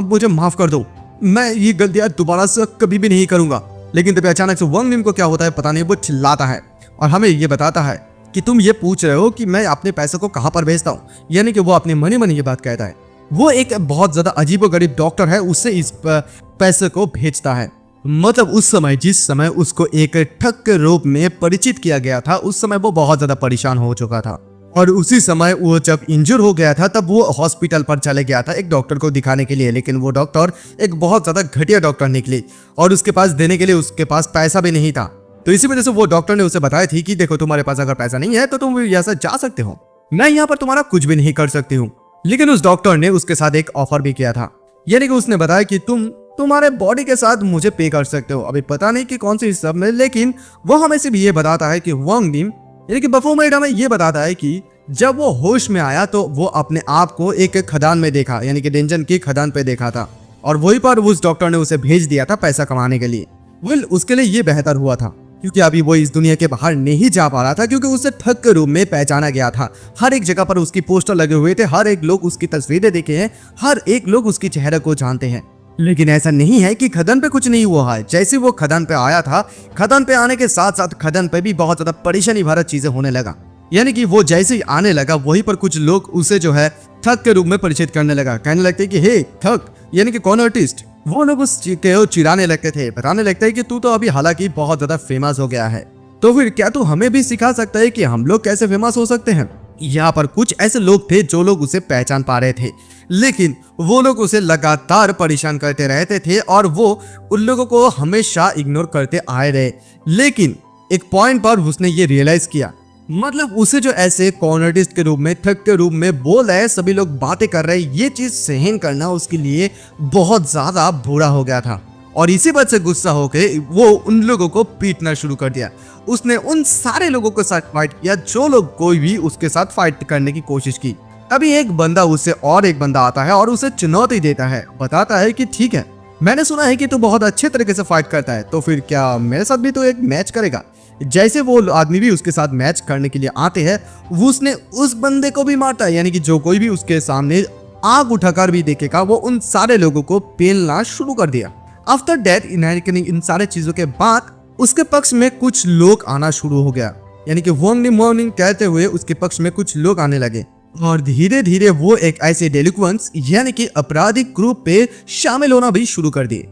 मुझे माफ कर दो, मैं ये गलतियां दोबारा से कभी भी नहीं करूंगा। लेकिन तभी अचानक से हुआंग नीम को क्या होता है पता नहीं, वो चिल्लाता है और हमें ये बताता है कि तुम ये पूछ रहे हो कि मैं अपने पैसे को कहां पर भेजता हूँ, यानी कि वो अपने मनी मनी ये बात कहता है। वो एक बहुत ज्यादा अजीबोगरीब डॉक्टर है, उससे इस पैसे को भेजता है। मतलब उस समय जिस समय उसको एक ठग के रूप में परिचित किया गया था, उस समय वो बहुत ज्यादा परेशान हो चुका था। और उसी समय वो जब इंजर हो गया था तब वो हॉस्पिटल पर चले गया था एक डॉक्टर को दिखाने के लिए, लेकिन वो डॉक्टर एक बहुत ज्यादा घटिया डॉक्टर निकली और उसके पास देने के लिए उसके पास पैसा भी नहीं था। तो इसी वजह से वो डॉक्टर ने उसे बताया थी कि देखो तुम्हारे पास अगर पैसा नहीं है तो तुम यहाँ से जा सकते हो, मैं यहाँ पर तुम्हारा कुछ भी नहीं कर सकती हूँ। लेकिन उस डॉक्टर ने उसके साथ एक ऑफर भी किया था, यानी कि उसने बताया कि तुम्हारे बॉडी के साथ मुझे पे कर सकते हो। अभी पता नहीं कि कौन सी हिसाब में, लेकिन वो हमें सिर्फ ये बताता है कि हुआंग नीम यानी कि बाफोमेट हमें ये बताता है कि जब वो होश में आया तो वो अपने आप को एक खदान में देखा, यानी कि डेंजन की खदान पे देखा था, और वहीं पर उस डॉक्टर ने उसे भेज दिया था पैसा कमाने के लिए। वेल उसके लिए ये बेहतर हुआ था क्योंकि अभी वो इस दुनिया के बाहर नहीं जा पा रहा था, क्योंकि उसे ठग के रूप में पहचाना गया था। हर एक जगह पर उसकी पोस्टर लगे हुए थे, हर एक लोग उसकी तस्वीरें देखे हैं, हर एक लोग उसकी चेहरे को जानते हैं। लेकिन ऐसा नहीं है कि खदान पे कुछ नहीं हुआ है। जैसे वो खदान पे आया था, खदान पे आने के साथ साथ खदान पे भी बहुत ज्यादा परेशानी भरा चीजें होने लगा, यानी कि वो जैसे ही आने लगा वहीं पर कुछ लोग उसे जो है ठग के रूप में परिचित करने लगा, कहने लगते कि हे ठग, यानी कि कौन आर्टिस्ट। वो लोग उसको चिढ़ाने लगते थे, बताने लगते हैं कि तू तो अभी हालांकि बहुत ज्यादा फेमस हो गया है, तो फिर क्या तू हमें भी सिखा सकता है कि हम लोग कैसे फेमस हो सकते हैं। यहाँ पर कुछ ऐसे लोग थे जो लोग उसे पहचान पा रहे थे, लेकिन वो लोग उसे लगातार परेशान करते रहते थे और वो उन लोगों को हमेशा इग्नोर करते आए रहे। लेकिन एक पॉइंट पर उसने ये रियलाइज किया, मतलब उसे जो ऐसे कॉर्नरिस्ट के रूप में ठग के रूप में बोल रहे, सभी लोग बातें कर रहे, ये चीज सहन करना उसके लिए बहुत ज्यादा बुरा हो गया था। और इसी बात से गुस्सा होके वो उन लोगों को पीटना शुरू कर दिया। उसने उन सारे लोगों के साथ फाइट किया जो लोग कोई भी उसके साथ फाइट करने की कोशिश की। तभी एक बंदा उससे और एक बंदा आता है और उसे चुनौती देता है, बताता है कि ठीक है, मैंने सुना है कि तू बहुत अच्छे तरीके से फाइट करता है, तो फिर क्या मेरे साथ भी तो एक मैच करेगा। जैसे वो आदमी भी उसके साथ मैच करने के लिए आते हैं, वो उसने उस बंदे को भी मारता है, यानी कि जो कोई भी उसके सामने आग उठाकर भी देखेगा वो उन सारे लोगों को पेलना शुरू कर दिया। आफ्टर डेथ इन सारे चीजों के बाद उसके पक्ष में कुछ लोग आना शुरू हो गया, यानी कि हुआंग नीम कहते हुए उसके पक्ष में कुछ लोग आने लगे और धीरे धीरे वो एक ऐसे डेलिक्वेंट्स यानी कि आपराधिक ग्रुप पे शामिल होना भी शुरू कर दिए।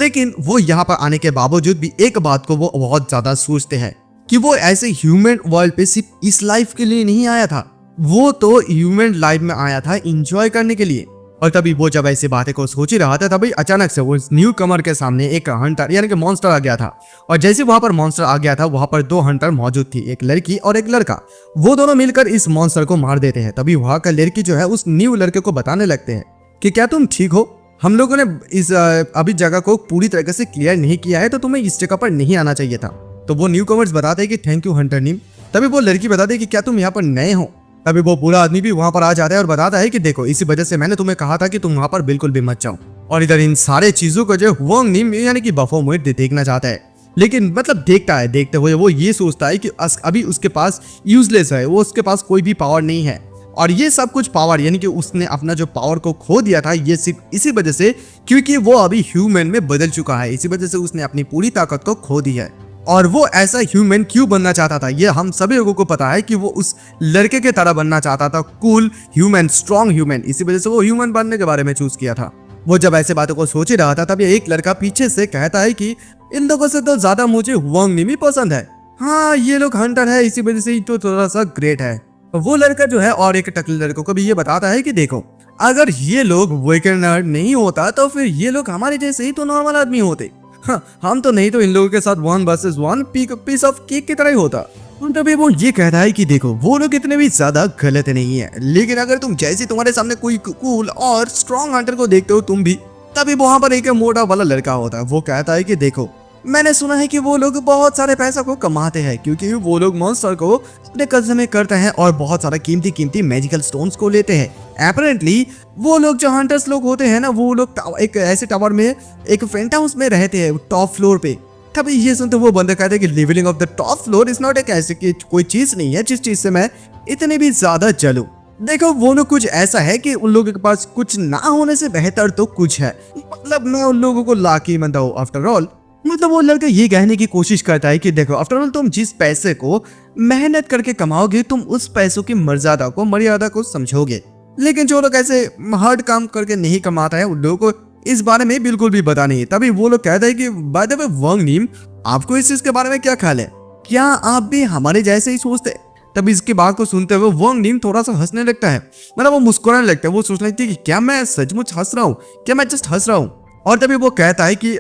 लेकिन वो यहाँ पर आने के बावजूद भी एक बात को वो बहुत ज्यादा सोचते हैं कि वो ऐसे ह्यूमन वर्ल्ड पे सिर्फ इस लाइफ के लिए नहीं आया था, वो तो ह्यूमन लाइफ में आया था एंजॉय करने के लिए। और तभी वो जब ऐसी बातें को सोच ही रहा था, तभी अचानक से वो न्यू कमर के सामने एक हंटर यानी कि मॉन्स्टर आ गया था। और जैसे वहां पर मॉन्स्टर आ गया था, वहां पर दो हंटर मौजूद थी, एक लड़की और एक लड़का। वो दोनों मिलकर इस मॉन्स्टर को मार देते हैं। तभी वहां का लड़की जो है उस न्यू लड़के को बताने लगते हैं कि क्या तुम ठीक हो, हम लोगों ने इस अभी जगह को पूरी तरीके से क्लियर नहीं किया है, तो तुम्हें इस जगह पर नहीं आना चाहिए था। तो वो न्यू कमर्स बताते हैं कि थैंक यू हंटर नीम। तभी वो लड़की बताती है कि क्या तुम यहाँ पर नए हो। तभी वो पूरा आदमी भी वहां पर आ जाता है और बताता है कि देखो, इसी वजह से मैंने तुम्हें कहा था कि तुम वहां पर बिल्कुल भी मत जाओ। और इधर इन सारे चीजों को जो हुआंग नीम यानी कि बाफोमेट देखना चाहता है, लेकिन मतलब देखता है, देखते हुए वो ये सोचता है कि अभी उसके पास यूजलेस है, वो उसके पास कोई भी पावर नहीं है। और ये सब कुछ पावर यानी कि उसने अपना जो पावर को खो दिया था, ये सिर्फ इसी वजह से क्योंकि वो अभी ह्यूमन में बदल चुका है, इसी वजह से उसने अपनी पूरी ताकत को खो दी है। और वो ऐसा ह्यूमन क्यों बनना चाहता था, ये हम सभी लोगों को पता है कि वो उस लड़के के तरह बनना चाहता था, कूल ह्यूमन, स्ट्रॉन्ग ह्यूमन। इसी वजह से वो ह्यूमन बनने के बारे में चूज किया था। वो जब ऐसे बातों को सोच ही रहा था, तब ये एक लड़का पीछे से कहता है कि इन लोगों से तो ज्यादा मुझे हुआंग नीम ही पसंद है। हाँ, ये लोग हंटर है, इसी वजह से ही तो थोड़ा सा ग्रेट है। वो लड़का जो है और एक टकले लड़कों को भी ये बताता है कि देखो, अगर ये लोग वीकेंडर नहीं होता तो फिर ये लोग हमारे जैसे ही तो नॉर्मल आदमी होते। हाँ, हम तो नहीं तो इन लोगों के साथ 1 वर्सेस 1 पीस ऑफ केक की तरह ही होता। तभी वो ये कहता है कि देखो वो लोग इतने भी ज्यादा गलत नहीं है, लेकिन अगर तुम जैसे तुम्हारे सामने कोई कूल और स्ट्रॉन्ग हंटर को देखते हो तुम भी, तभी वहां पर एक मोटा वाला लड़का होता है। वो कहता है कि देखो मैंने सुना है कि वो लोग बहुत सारे पैसा को कमाते हैं क्योंकि वो लोग मॉन्स्टर को अपने कब्जे में करते हैं और बहुत सारा कीमती कीमती मैजिकल स्टोन्स को लेते हैं। अपेरेंटली वो लोग जो हंटर्स लोग होते हैं ना, वो लोग एक ऐसे टावर में एक फेंट हाउस में रहते हैं टॉप फ्लोर पे। तभी ये सुनते वो बंदा कहते हैं कि living of the top floor is not एक ऐसे कि कोई चीज नहीं है जिस चीज से मैं इतने भी ज्यादा जलूं। देखो वो लोग कुछ ऐसा है कि उन लोगों के पास कुछ ना होने से बेहतर तो कुछ है, मतलब मैं उन लोगों को लाकी मानता हूँ। आफ्टर ऑल मतलब वो लड़का ये कहने की कोशिश करता है कि देखो आफ्टर ऑल तुम जिस पैसे को मेहनत करके कमाओगे तुम उस पैसों की मर्यादा को समझोगे, लेकिन जो लोग ऐसे हार्ड काम करके नहीं कमाता है उन लोगों को इस बारे में बिल्कुल भी पता नहीं है। तभी वो लोग कहते हैं कि बाय द वे वांग नीम, आपको इस चीज के बारे में क्या ख्याल है, क्या आप भी हमारे जैसे ही सोचते हैं? तभी इसकी बात को सुनते हुए वांग नीम थोड़ा सा हंसने लगता है, मतलब वो मुस्कुराने लगता है। वो सोचने लगती है कि क्या मैं सचमुच हंस रहा हूँ, क्या मैं जस्ट हंस रहा हूँ? और तभी वो कहता है कि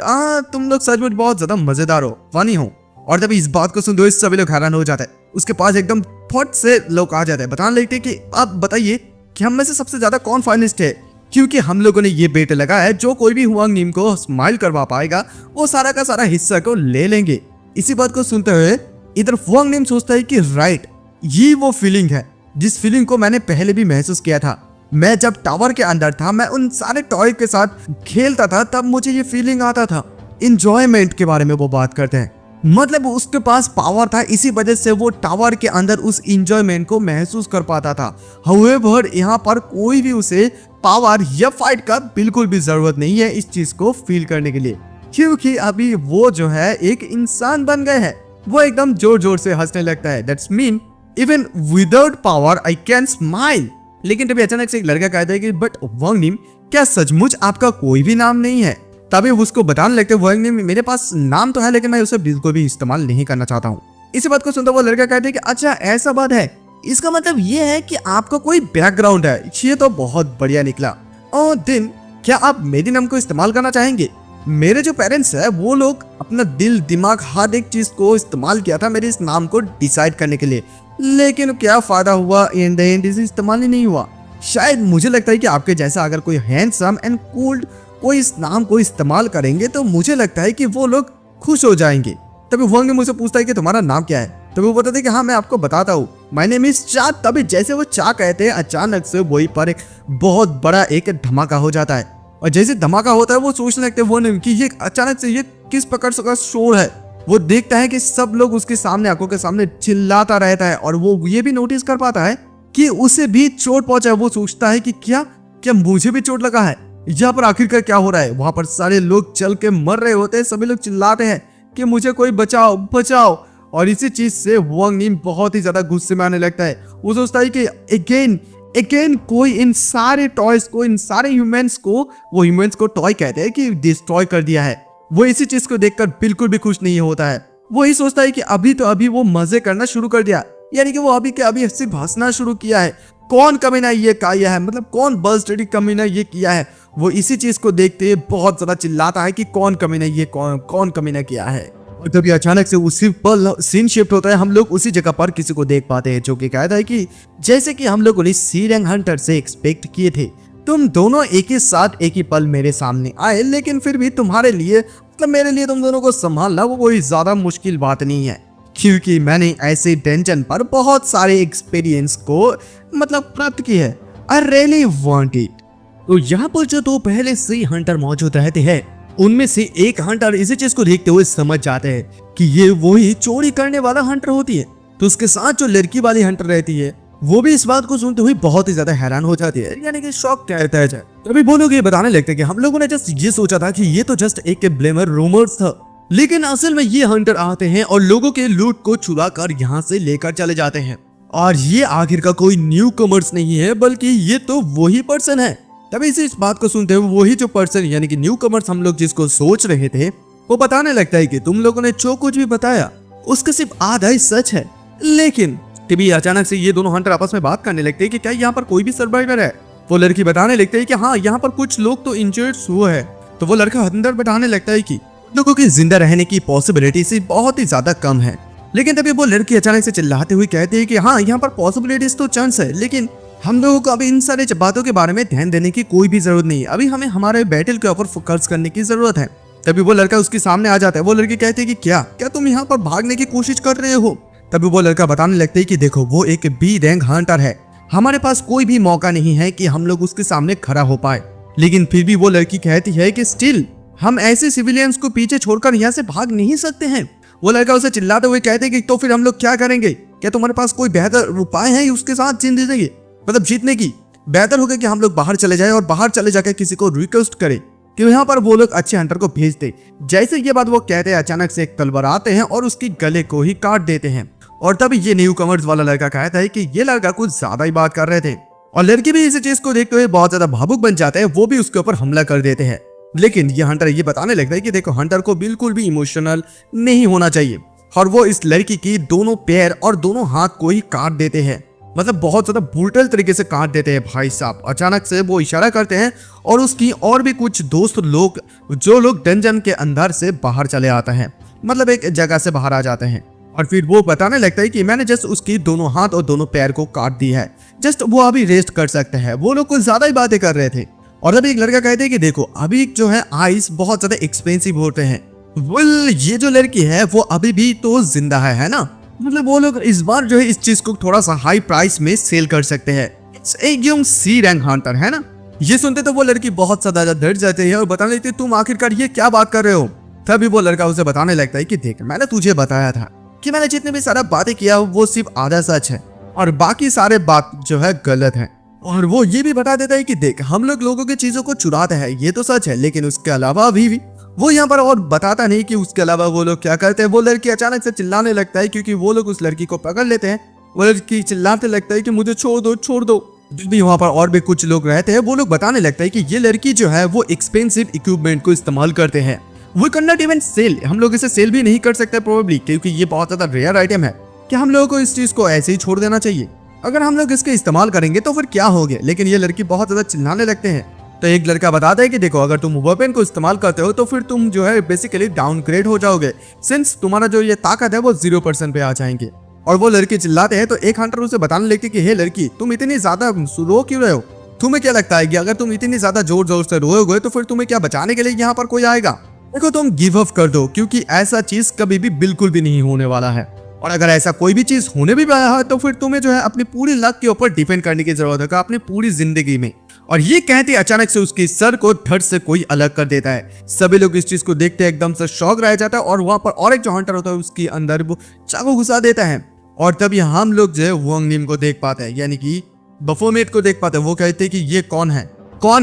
तुम लोग सचमुच बहुत ज्यादा मजेदार हो, फनी हो। और तभी इस बात को सुनते हुए सभी लोग हैरान हो जाते हैं। उसके पास एकदम फट से लोग आ जाते हैं, बताने लगते हैं कि आप बताइए कि हम में से सबसे ज्यादा कौन फाइनलिस्ट है, क्योंकि हम लोगों ने ये बेट लगा है जो कोई भी वांग नीम को स्माइल करवा पाएगा वो सारा का सारा हिस्सा को ले लेंगे। इसी बात को सुनते हुए इधर वांग नीम सोचता है कि राइट, ये वो फीलिंग है जिस फीलिंग को मैंने पहले भी महसूस किया था। मैं जब टावर के अंदर था, मैं उन सारे टॉय के साथ खेलता था, तब मुझे ये फीलिंग आता था। इंजॉयमेंट के बारे में वो बात करते हैं, मतलब उसके पास पावर था, इसी वजह से वो टावर के अंदर उस इंजॉयमेंट को महसूस कर पाता था। हाउएवर यहाँ पर कोई भी उसे पावर या फाइट का बिल्कुल भी जरूरत नहीं है इस चीज को फील करने के लिए, क्योंकि अभी वो जो है एक इंसान बन गए हैं। वो एकदम जोर जोर से हंसने लगता है। That's mean even without power I can smile. लेकिन तभी अचानक से एक लड़का कहता है कि बट वांग नीम, क्या सचमुच आपका कोई भी नाम नहीं है? तभी उसको बताने लगते वांग नीम, मेरे पास नाम तो है लेकिन मैं उसे बिल्कुल भी इस्तेमाल नहीं करना चाहता हूँ। इसी बात को सुनता वो लड़का कहता है कि अच्छा ऐसा बात है, इसका मतलब ये है कि आपका कोई बैकग्राउंड है। ये तो बहुत बढ़िया निकला। और दिन क्या आप मेरे नाम को इस्तेमाल करना चाहेंगे? मेरे जो पेरेंट्स है वो लोग अपना दिल दिमाग हर एक चीज को इस्तेमाल किया था मेरे इस नाम को डिसाइड करने के लिए, लेकिन क्या फायदा हुआ, इन द एंड इसे इस्तेमाल ही नहीं हुआ। शायद मुझे लगता है कि आपके जैसा अगर कोई हैंडसम एंड कूल कोई इस नाम को इस्तेमाल करेंगे तो मुझे लगता है कि वो लोग खुश हो जाएंगे। तभी वांग नीम मुझसे पूछता है कि तुम्हारा नाम क्या है? तभी वो बताते कि हाँ मैं आपको बताता हूँ, माय नेम इज चा। तभी जैसे वो चा कहते हैं अचानक से वही पर एक बहुत बड़ा एक धमाका हो जाता है। और जैसे धमाका होता है वो सोचने लगते हैं वांग नीम कि ये अचानक से ये किस प्रकार का शोर है। वो देखता है कि सब लोग उसके सामने आंखों के सामने चिल्लाता रहता है और वो ये भी नोटिस कर पाता है कि उसे भी चोट पहुंचा है। वो सोचता है कि क्या मुझे भी चोट लगा है? यहाँ पर आखिरकार क्या हो रहा है? वहां पर सारे लोग चल के मर रहे होते हैं, सभी लोग चिल्लाते हैं कि मुझे कोई बचाओ बचाओ। और इसी चीज से वांग नीम बहुत ही ज्यादा गुस्से में आने लगता है। वो सोचता है कि अगेन कोई इन सारे टॉयज को, इन सारे ह्यूमंस को, वो ह्यूमंस को टॉय कहते हैं, कि डिस्ट्रॉय कर दिया है। वो इसी चीज को देखकर बिल्कुल भी खुश नहीं होता है। वो ही सोचता है कि अभी तो अभी वो मजे करना शुरू कर दिया, यानी कि वो अभी के अभी सिर्फ हंसना शुरू किया है। कौन कमीना ये किया है, मतलब कौन बर्स्टडी कमीना ये किया है? वो इसी चीज को देखते ही बहुत ज्यादा चिल्लाता है कि कौन कमीना ये कौन कमीना किया है। और तभी अचानक से उसी पल सीन शिफ्ट होता है। हम लोग उसी जगह पर किसी को देख पाते हैं जो कि कहता है कि जैसे कि हम लोगों ने सी रैंक हंटर से एक्सपेक्ट किए थे, तुम दोनों एक ही साथ एक ही पल मेरे सामने आए, लेकिन फिर भी तुम्हारे लिए, मतलब मेरे लिए तुम दोनों को संभालना वो कोई ज्यादा मुश्किल बात नहीं है, क्योंकि मैंने ऐसे टेंशन पर बहुत सारे एक्सपीरियंस को मतलब प्राप्त की है। I really want it. तो यहाँ पर जो दो पहले से हंटर मौजूद रहते हैं, उनमें से एक हंटर इसी चीज को देखते हुए समझ जाते हैं कि ये वही चोरी करने वाला हंटर होती है। तो उसके साथ जो लड़की वाली हंटर रहती है वो भी इस बात को सुनते हुए बहुत ही ज्यादा हैरान हो जाती है, यानी कि शॉक रहता है। तभी वो लोग ये बताने लगते हैं कि हम लोगों ने जस्ट ये सोचा था कि ये तो जस्ट एक ब्लेमर रूमर्स था, लेकिन असल में ये हंटर आते हैं और लोगों के लूट को चुरा कर यहाँ से लेकर चले जाते हैं। और ये आखिर का कोई न्यू कमर्स नहीं है, बल्कि ये तो वही पर्सन है। तभी इस बात को सुनते हुए वही जो पर्सन, यानी कि न्यू कमर्स हम लोग जिसको सोच रहे थे, वो बताने लगता है कि तुम लोगों ने जो कुछ भी बताया उसका सिर्फ आधा ही सच है। लेकिन तभी अचानक से ये दोनों हंटर आपस में बात करने लगते हैं कि क्या यहाँ पर कोई भी सर्वाइवर है। वो लड़की बताने लगती है कि हाँ यहाँ पर कुछ लोग तो इंजर्ड हुए हैं। तो वो लड़का अंदर बताने लगता है कि लोगों के जिंदा रहने की पॉसिबिलिटी से बहुत ही ज्यादा कम है। लेकिन तभी वो लड़की अचानक से चिल्लाते हुए कहती है कि हाँ यहाँ पर पॉसिबिलिटीज तो चांस है, लेकिन हम लोगों को अभी इन सारे बातों के बारे में ध्यान देने की कोई भी जरूरत नहीं है। अभी हमें हमारे बैटल के ऊपर फोकस करने की जरूरत है। तभी वो लड़का उसके सामने आ जाता है। वो लड़की कहती है कि क्या क्या तुम यहाँ पर भागने की कोशिश कर रहे हो? तभी वो लड़का बताने लगता है कि देखो वो एक बी रैंक हंटर है, हमारे पास कोई भी मौका नहीं है कि हम लोग उसके सामने खड़ा हो पाए। लेकिन फिर भी वो लड़की कहती है कि स्टिल हम ऐसे सिविलियंस को पीछे छोड़कर यहाँ से भाग नहीं सकते हैं। वो लड़का उसे चिल्लाते हुए कहते हैं कि तो फिर हम लोग क्या करेंगे? क्या तुम्हारे पास कोई बेहतर उपाय है उसके साथ जिंदगी मतलब जीतने की? बेहतर होगा कि हम लोग बाहर चले जाए और बाहर चले जाकर किसी को रिक्वेस्ट करें कि यहाँ पर वो लोग अच्छे हंटर को भेज दे। जैसे ये बात वो कहते हैं अचानक से एक तलवार आते हैं और उसकी गले को ही काट देते हैं। और तभी ये न्यू कमर्स वाला लड़का कहता है कि ये लड़का कुछ ज्यादा ही बात कर रहे थे। और लड़की भी इस चीज को देखते हुए बहुत ज्यादा भावुक बन जाते हैं। वो भी उसके ऊपर हमला कर देते हैं। लेकिन ये हंटर ये बताने लगता है कि देखो हंटर को बिल्कुल भी इमोशनल नहीं होना चाहिए। और वो इस लड़की की दोनों पैर और दोनों हाथ को ही काट देते हैं। मतलब बहुत ज्यादा ब्रूटल तरीके से काट देते हैं भाई साहब। अचानक से वो इशारा करते हैं और उसकी और भी कुछ दोस्त लोग जो लोग डंजन के अंदर से बाहर चले आते हैं, मतलब एक जगह से बाहर आ जाते हैं। और फिर वो बताने लगता है कि मैंने जस्ट उसकी दोनों हाथ और दोनों पैर को काट दी है, जस्ट वो अभी रेस्ट कर सकते हैं। वो लोग कुछ ज्यादा ही बातें कर रहे थे। और तभी एक लड़का कहते हैं कि देखो अभी जो है आइस बहुत ज्यादा एक्सपेंसिव होते हैं। ये जो लड़की है वो अभी भी तो जिंदा है ना? मतलब वो लोग इस बार जो है इस चीज को थोड़ा सा हाई प्राइस में सेल कर सकते हैं। एकदम सी रैंक हंटर है ना? ये सुनते तो वो लड़की बहुत ज्यादा डर जाती है और बताने लगती है तुम आखिरकार ये क्या बात कर रहे हो? तभी वो लड़का उसे बताने लगता है कि देख मैंने तुझे बताया था कि मैंने जितने भी सारा बातें किया वो सिर्फ आधा सच है और बाकी सारे बात जो है गलत है। और वो ये भी बता देता है कि देख हम लोगों की चीजों को चुराते हैं, ये तो सच है, लेकिन उसके अलावा भी वो यहाँ पर और बताता नहीं कि उसके अलावा वो लोग क्या करते हैं। वो लड़की अचानक से चिल्लाने लगता है क्योंकि वो लोग उस लड़की को पकड़ लेते हैं। वो लड़की चिल्लाते लगता है कि मुझे छोड़ दो छोड़ दो। जो भी वहाँ पर और भी कुछ लोग रहते हैं वो लोग बताने लगता है कि ये लड़की जो है वो एक्सपेंसिव इक्विपमेंट को इस्तेमाल करते हैं। वो कैन नॉट इवन सेल, हम लोग इसे सेल भी नहीं कर सकते प्रोबेबली, क्योंकि ये बहुत ज्यादा रेयर आइटम है कि हम लोगों को इस चीज को ऐसे ही छोड़ देना चाहिए। अगर हम लोग इसके इस्तेमाल करेंगे तो फिर क्या हो गया? लेकिन ये लड़की बहुत ज्यादा चिल्लाने लगते हैं। तो एक लड़का बताता है कि देखो अगर तुम वेपन को इस्तेमाल करते हो तो फिर तुम जो है बेसिकली डाउनग्रेड हो जाओगे, सिंस तुम्हारा जो ये ताकत है वो 0% पे आ जाएंगे। और वो लड़की चिल्लाते हैं तो एक हंटर उसे बताने लगती है कि हे लड़की तुम इतनी ज्यादा रो क्यों रहे हो? तुम्हें क्या लगता है कि अगर तुम इतनी ज्यादा जोर जोर से रोओगे तो फिर तुम्हें क्या बचाने के लिए यहाँ पर कोई आएगा? देखो तुम गिव अप कर दो, क्योंकि ऐसा चीज कभी भी बिल्कुल भी नहीं होने वाला है। और अगर ऐसा कोई भी चीज होने भी वाला है तो फिर तुम्हें जो है अपनी पूरी लक के ऊपर डिपेंड करने की जरूरत है अपनी पूरी जिंदगी में। और ये कहते अचानक से उसके सर को धड़ से कोई अलग कर देता है। सभी लोग इस चीज को देखते एकदम से शॉक रह जाता है। और वहां पर और एक जो हंटर होता है उसके अंदर वो चाकू घुसा देता है। और तभी हम लोग जो है वोंग निम को देख पाते हैं, यानी कि बफोमेट को देख पाते हैं। वो कहते हैं कि ये कौन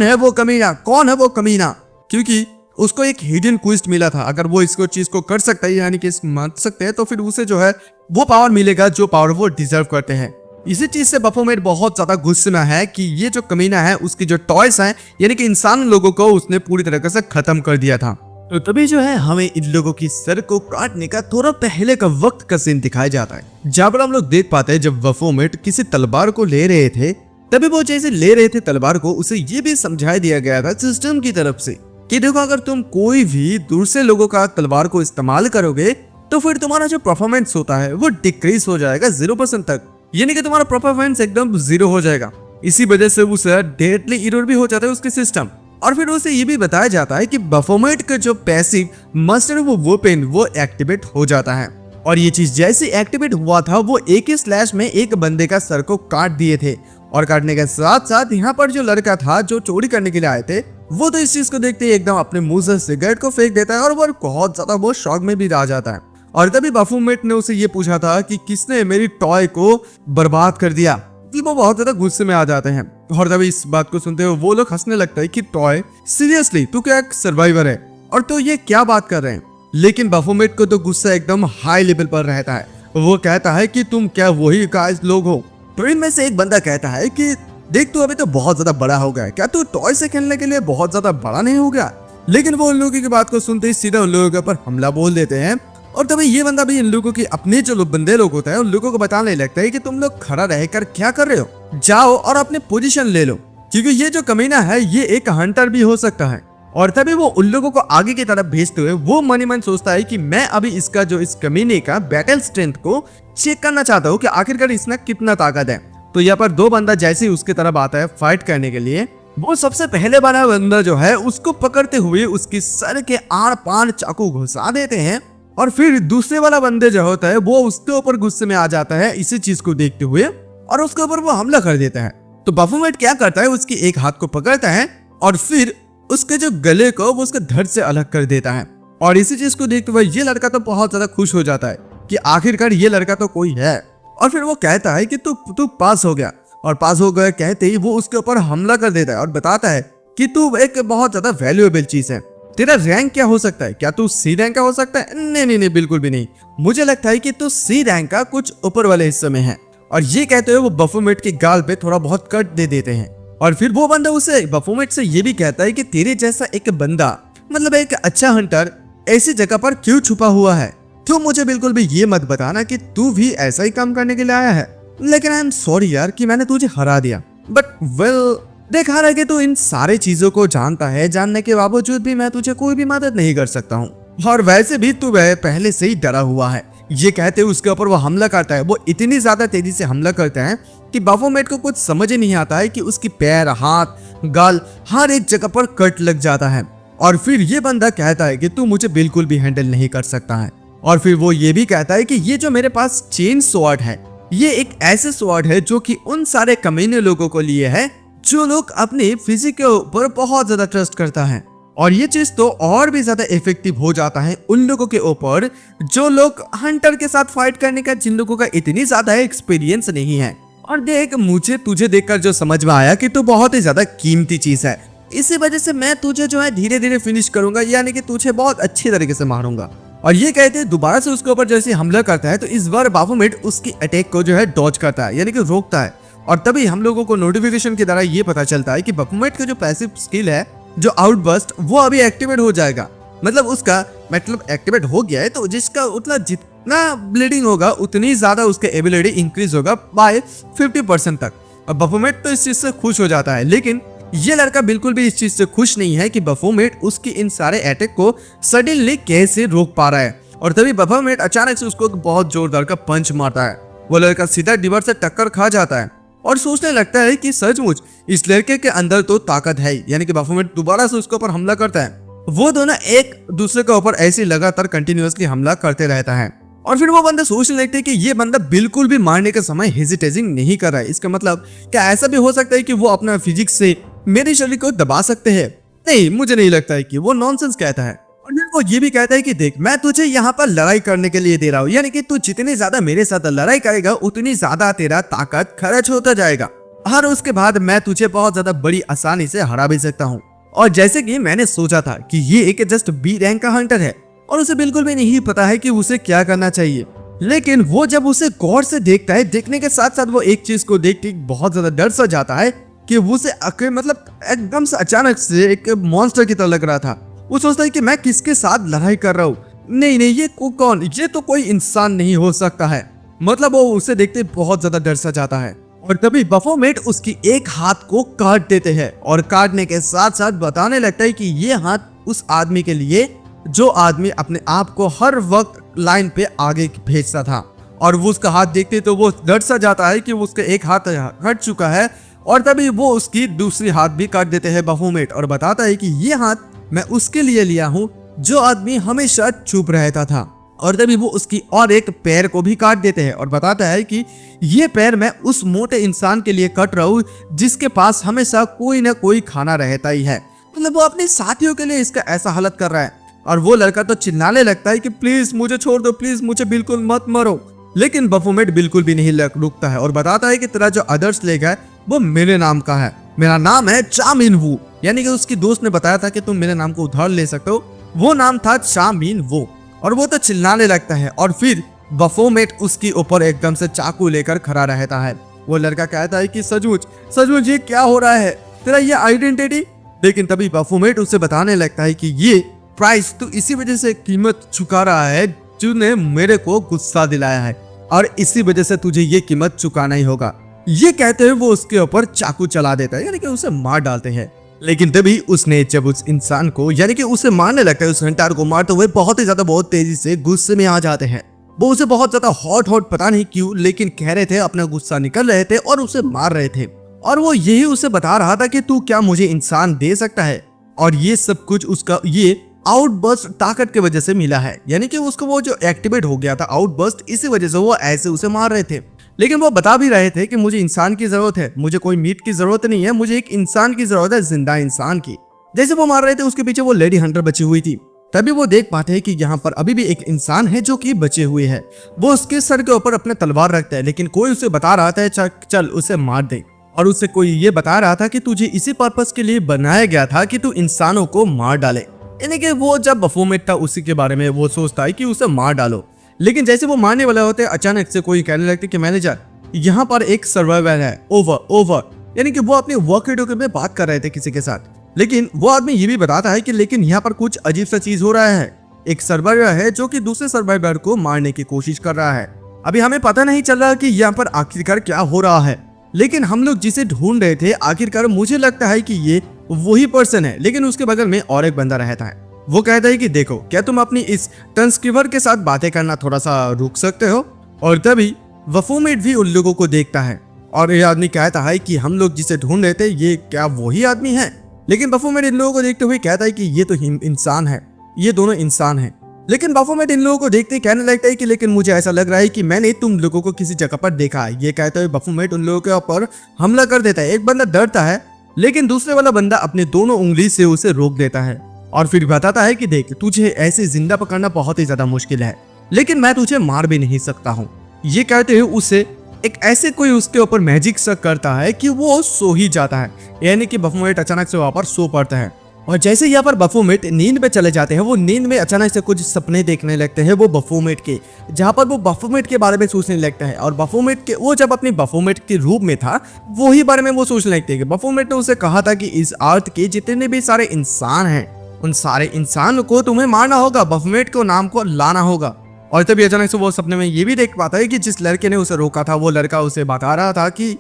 है वो कमीना, कौन है वो कमीना? क्योंकि उसको एक हिडन क्विस्ट मिला था। अगर वो इसको चीज को कर सकता है यानी कि मान सकते हैं तो फिर उसे जो है वो पावर मिलेगा जो पावर वो डिजर्व करते हैं। इसी चीज से बफोमेट बहुत ज्यादा गुस्से में है कि ये जो कमीना है उसकी जो टॉयस है यानी कि इंसान लोगों को उसने पूरी तरीके से खत्म कर दिया था। तो तभी जो है हमें इन लोगों की सर को काटने का थोड़ा पहले का वक्त का सीन दिखाया जाता है, जहाँ पर हम लोग देख पाते हैं जब बफोमेट किसी तलवार को ले रहे थे तभी वो जैसे ले रहे थे तलवार को उसे ये भी समझा दिया गया था सिस्टम की तरफ से कि देखो अगर तुम कोई भी दूसरे लोगों का तलवार को इस्तेमाल करोगे तो फिर तुम्हारा जो परफॉर्मेंस होता है वो डिक्रीज हो जाएगा 0% तक, यानी कि तुम्हारा परफॉर्मेंस एकदम 0 हो जाएगा। इसी वजह से उसे डेडली एरर भी हो जाता है उसके सिस्टम। और फिर उसे ये भी बताया जाता है कि बफोमेट का जो पैसिव मास्टर वो वेपन वो एक्टिवेट हो जाता है। और ये चीज जैसे एक्टिवेट हुआ था वो एक ही स्लैश में एक बंदे का सर को काट दिए थे। और काटने के साथ साथ यहाँ पर जो लड़का था जो चोरी करने के लिए आए थे वो तो इस चीज को देखते ही एकदम अपने मुंह से सिगरेट को फेंक देता है और वो बहुत ज्यादा वो शॉक में भी रह जाता है। और तभी बफोमेट ने उसे ये पूछा था कि किसने मेरी टॉय को बर्बाद कर दिया। वो बहुत ज्यादा गुस्से में आ जाते हैं। और तभी इस बात को सुनते हुए वो लोग हंसने लगता है कि टॉय सीरियसली तू क्या एक सर्वाइवर है और तो ये क्या बात कर रहे हैं? लेकिन बफोमेट को तो गुस्सा एकदम हाई लेवल पर रहता है। वो कहता है कि तुम क्या वही गाइस लोग हो? तो इनमें से एक बंदा कहता है कि देख तू अभी तो बहुत ज्यादा बड़ा हो गया है, क्या तू टॉय से खेलने के लिए बहुत ज्यादा बड़ा नहीं हो गया? लेकिन वो उन लोगों की बात को सुनते ही सीधा उन लोगों के ऊपर हमला बोल देते हैं। और तभी ये बंदा भी इन लोगों की अपने जो बंदे लोग होते हैं उन लोगों को बताने लगता है कि तुम लोग खड़ा रहकर क्या कर रहे हो, जाओ और अपने पोजीशन ले लो। क्योंकि ये जो कमीना है ये एक हंटर भी हो सकता है। और तभी वो उन लोगों को आगे की तरफ भेजते हुए वो मन ही मन सोचता है कि मैं अभी इसका जो इस कमीने का बैटल स्ट्रेंथ को चेक करना चाहता हूँ कि आखिरकार इसमें कितना ताकत है। तो यहाँ पर दो बंदा जैसे ही उसकी तरफ आता है फाइट करने के लिए, वो सबसे पहले वाला बंदा जो है उसको पकड़ते हुए उसकी सर के आर पार चाकू घुसा देते हैं। और फिर दूसरे वाला बंदे जो होता है वो उसके ऊपर गुस्से में आ जाता है इसी चीज को देखते हुए, और उसके ऊपर वो हमला कर देता है। तो बाफोमेट क्या करता है, उसकी एक हाथ को पकड़ता है और फिर उसके जो गले को वो उसके धड़ से अलग कर देता है। और इसी चीज को देखते हुए ये लड़का तो बहुत ज्यादा खुश हो जाता है कि आखिरकार ये लड़का तो कोई है। और फिर वो कहता है कि तू पास हो गया, और पास हो गया कहते ही वो उसके ऊपर हमला कर देता है और बताता है कि तू एक बहुत ज्यादा वैल्यूएबल चीज है। तेरा रैंक क्या हो सकता है? क्या तू सी रैंक का हो सकता है? नहीं, बिल्कुल भी नहीं। मुझे लगता है कि तू सी रैंक का कुछ ऊपर वाले हिस्से में है। और ये कहते हुए वो बाफोमेट के गाल पे थोड़ा बहुत कट दे देते हैं। और फिर वो बंदा उसे बाफोमेट से ये भी कहता है कि तेरे जैसा एक बंदा, मतलब एक अच्छा हंटर, ऐसी जगह पर क्यों छुपा हुआ है? तो मुझे बिल्कुल भी ये मत बताना कि तू भी ऐसा ही काम करने के लिए आया है। लेकिन आई एम सॉरी यार कि मैंने तुझे हरा दिया, बट वेल देखा रहा कि तू इन सारे चीजों को जानता है, जानने के बावजूद भी मैं तुझे कोई भी मदद नहीं कर सकता हूँ, और वैसे भी तू पहले से ही डरा हुआ है। ये कहते हुए उसके ऊपर वो हमला करता है। वो इतनी ज्यादा तेजी से हमला करता है कि बाफोमेट को कुछ समझ ही नहीं आता है कि उसकी पैर, हाथ, गाल, हर एक जगह पर कट लग जाता है। और फिर ये बंदा कहता है कि तू मुझे बिल्कुल भी हैंडल नहीं कर सकता है। और फिर वो ये भी कहता है कि ये जो मेरे पास चेन स्वॉर्ड है, ये एक ऐसे स्वॉर्ड है जो कि उन सारे कमीने लोगों को लिए है जो लोग अपने फिजिक के ऊपर बहुत ज्यादा ट्रस्ट करता है। और ये चीज तो और भी ज्यादा इफेक्टिव हो जाता है उन लोगों के ऊपर जो लोग हंटर के साथ फाइट करने का, जिन लोगों का इतनी ज्यादा एक्सपीरियंस नहीं है। और देख, मुझे तुझे देखकर जो समझ में आया कि तू बहुत ही ज्यादा कीमती चीज है, इसी वजह से मैं तुझे जो है धीरे धीरे फिनिश करूंगा, यानी कि तुझे बहुत अच्छी तरीके से मारूंगा। और ये कहते दोबारा से उसके ऊपर जैसे हमला करता है तो इस बार बाफोमेट उसकी अटैक को जो है डॉज करता है, यानी कि रोकता है। और तभी हम लोगों को नोटिफिकेशन के द्वारा ये पता चलता है कि बाफोमेट का जो पैसिव स्किल है, जो आउटबर्स्ट, वो अभी एक्टिवेट हो जाएगा। मतलब एक्टिवेट हो गया है, तो जिसका मतलब जितना ब्लीडिंग होगा उतनी ज्यादा उसके एबिलिटी इंक्रीज होगा बाय 50% तक। और बाफोमेट तो इस चीज से खुश हो जाता है, लेकिन ये लड़का बिल्कुल भी इस चीज से खुश नहीं है कि बाफोमेट उसकी इन सारे अटैक को सडनली कैसे रोक पा रहा है। और तभी बाफोमेट अचानक से उसको बहुत जोरदार का पंच मारता है। वो लड़का सीधा दीवार से टक्कर खा जाता है और सोचने लगता है कि सचमुच इस लड़के के अंदर तो ताकत है, यानी कि बाफोमेट दोबारा से उसके ऊपर हमला करता है। वो दोनों एक दूसरे के ऊपर ऐसे लगातार कंटिन्यूअसली हमला करते रहता है। और फिर वो बंदा सोचने लगते हैं कि ये बंदा बिल्कुल भी मारने के समय हेजिटेटिंग नहीं कर रहा है। इसका मतलब क्या ऐसा भी हो सकता है कि वो अपना फिजिक्स से मेरे शरीर को दबा सकते हैं? नहीं, मुझे नहीं लगता है कि वो नॉनसेंस कहता है। और फिर वो ये भी कहता है कि देख, मैं तुझे यहाँ पर लड़ाई करने के लिए दे रहा हूँ, यानी कि तू जितनी ज्यादा मेरे साथ लड़ाई करेगा उतनी ज्यादा तेरा ताकत खर्च होता जाएगा, और उसके बाद मैं तुझे बहुत ज्यादा बड़ी आसानी से हरा भी सकता हूँ। और जैसे कि मैंने सोचा था कि ये एक जस्ट बी रैंक का हंटर है और उसे बिल्कुल भी नहीं पता है कि उसे क्या करना चाहिए, लेकिन वो जब उसे गौर से देखता है, देखने के साथ साथ वो एक चीज को देख के बहुत ज्यादा डर सा जाता है कि वो उसे मतलब एकदम से अचानक से एक मॉन्स्टर की तरह लग रहा था। वो सोचता है कि मैं किसके साथ लड़ाई कर रहा हूँ, नहीं, ये कौन, ये तो कोई इंसान नहीं हो सकता है। मतलब वो उसे देखते बहुत ज्यादा डर सा जाता है। और तभी बाफोमेट उसकी एक हाथ को काट देते हैं और काटने के साथ साथ बताने लगता है कि ये हाथ उस आदमी के लिए जो आदमी अपने आप को हर वक्त लाइन पे आगे भेजता था। और वो उसका हाथ देखते तो वो डर सा जाता है कि उसका एक हाथ हट चुका है। और तभी वो उसकी दूसरी हाथ भी काट देते हैं बाफोमेट, और बताता है कि ये हाथ मैं उसके लिए लिया हूँ जो आदमी हमेशा चुप रहता था। और तभी वो उसकी और एक पैर को भी काट देते हैं और बताता है कि ये पैर मैं उस मोटे इंसान के लिए कट रहा हूँ जिसके पास हमेशा कोई ना कोई खाना रहता ही है। मतलब वो अपने साथियों के लिए इसका ऐसा हालत कर रहा है। और वो लड़का तो चिल्लाने लगता है कि प्लीज मुझे छोड़ दो, प्लीज मुझे बिल्कुल मत मरो। लेकिन बाफोमेट बिल्कुल भी नहीं रुकता है और बताता है कि तेरा जो आदर्श लेग है वो मेरे नाम का है, मेरा नाम है चा मिन वू। यानी कि उसकी दोस्त ने बताया था कि तुम मेरे नाम को उधार ले सकते हो, वो नाम था चा मिन वो। और वो तो चिल्लाने लगता है और फिर बाफोमेट उसके ऊपर एकदम से चाकू लेकर खड़ा रहता है। वो लड़का कहता है कि सचमुच ये क्या हो रहा है, तेरा ये आइडेंटिटी। लेकिन तभी बाफोमेट उसे बताने लगता है कि ये प्राइस तू इसी वजह से कीमत चुका रहा है तूने मेरे को गुस्सा दिलाया है, और इसी वजह से तुझे ये कीमत चुकाना ही होगा। ये कहते हुए वो उसके ऊपर चाकू चला देता है, यानी कि उसे मार डालते हैं। लेकिन तभी उसने जब उस इंसान को यानी कि उसे मारने लगता है, उस हंटर को मारते हुए बहुत ही ज्यादा बहुत तेजी से गुस्से में आ जाते हैं। वो उसे बहुत ज्यादा हॉट पता नहीं क्यों लेकिन कह रहे थे, अपना गुस्सा निकल रहे थे और उसे मार रहे थे। और वो यही उसे बता रहा था कि तू क्या मुझे इंसान दे सकता है। और ये सब कुछ उसका ये आउटबर्स्ट ताकत की वजह से मिला है, यानी कि उसको वो जो एक्टिवेट हो गया था आउटबर्स्ट, इसी वजह से वो ऐसे उसे मार रहे थे। लेकिन वो बता भी रहे थे कि मुझे इंसान की जरूरत है, मुझे कोई मीट की जरूरत नहीं है, मुझे एक इंसान की जरूरत है, जिंदा इंसान की। जैसे वो मार रहे थे उसके पीछे वो लेडी हंटर बची हुई थी। तभी वो देख पाते हैं कि यहाँ पर अभी भी एक इंसान है जो कि बचे हुए है। वो उसके सर के ऊपर अपने तलवार रखता है, लेकिन कोई उसे बता रहा था चल उसे मार दे। और उससे कोई ये बता रहा था कि तुझे इसी पर्पस के लिए बनाया गया था कि तू इंसानों को मार डाले। यानी कि वो जब बफोमेट था उसी के बारे में वो सोचता है कि उसे मार डालो। लेकिन जैसे वो मारने वाला होते हैं अचानक से कोई कहने लगता है कि मैनेजर यहाँ पर एक सर्वाइवर है, ओवर। यानी कि वो अपने वॉकी-टॉकी में बात कर रहे थे किसी के साथ। लेकिन वो आदमी ये भी बताता है कि लेकिन यहाँ पर कुछ अजीब सा चीज हो रहा है। एक सर्वाइवर है जो कि दूसरे सर्वाइवर को मारने की कोशिश कर रहा है। अभी हमें पता नहीं चल रहा कि यहाँ पर आखिरकार क्या हो रहा है, लेकिन हम लोग जिसे ढूंढ रहे थे आखिरकार मुझे लगता है कि ये वही पर्सन है। लेकिन उसके बगल में और एक बंदा रहता है। वो कहता है कि देखो क्या तुम अपनी इस ट्रांसक्रिबर के साथ बातें करना थोड़ा सा रुक सकते हो। और तभी बफोमेट भी उन लोगों को देखता है और ये आदमी कहता है कि हम लोग जिसे ढूंढ रहे थे ये क्या वही आदमी है। लेकिन बफोमेट इन लोगों को देखते हुए कहता है कि ये तो इंसान है, ये दोनों इंसान हैं। लेकिन बफोमेट इन लोगों को देखते ही कहने लगता है कि लेकिन मुझे ऐसा लग रहा है कि मैंने तुम लोगों को किसी जगह पर देखा है। ये कहते हुए बफोमेट उन लोगों के ऊपर हमला कर देता है। एक बंदा डरता है लेकिन दूसरे वाला बंदा अपने दोनों उंगली से उसे रोक देता है और फिर बताता है कि देख तुझे ऐसे जिंदा पकड़ना बहुत ही ज्यादा मुश्किल है, लेकिन मैं तुझे मार भी नहीं सकता हूँ। ये कहते हुए उसे एक ऐसे कोई उसके ऊपर मैजिक सा करता है कि वो सो ही जाता है। यानी कि बफोमेट अचानक से वहां पर सो पड़ता है। और जैसे यहाँ पर बफोमेट नींद में चले जाते हैं, वो नींद में अचानक से कुछ सपने देखने लगते हैं वो बफोमेट के, जहाँ पर वो बफोमेट के बारे में सोचने लगता है। और बफोमेट के वो जब अपनी बफोमेट के रूप में था वही बारे में वो सोचने लगते हैं कि बफोमेट ने उसे कहा था कि इस अर्थ के जितने भी सारे इंसान हैं उन सारे इंसान को तुम्हें मारना होगा, बफोमेट को नाम को लाना होगा। और तभी अचानक से वो सपने में ये भी देख पाता है कि जिस लड़के ने उसे रोका था वो लड़का उसे बता रहा था कि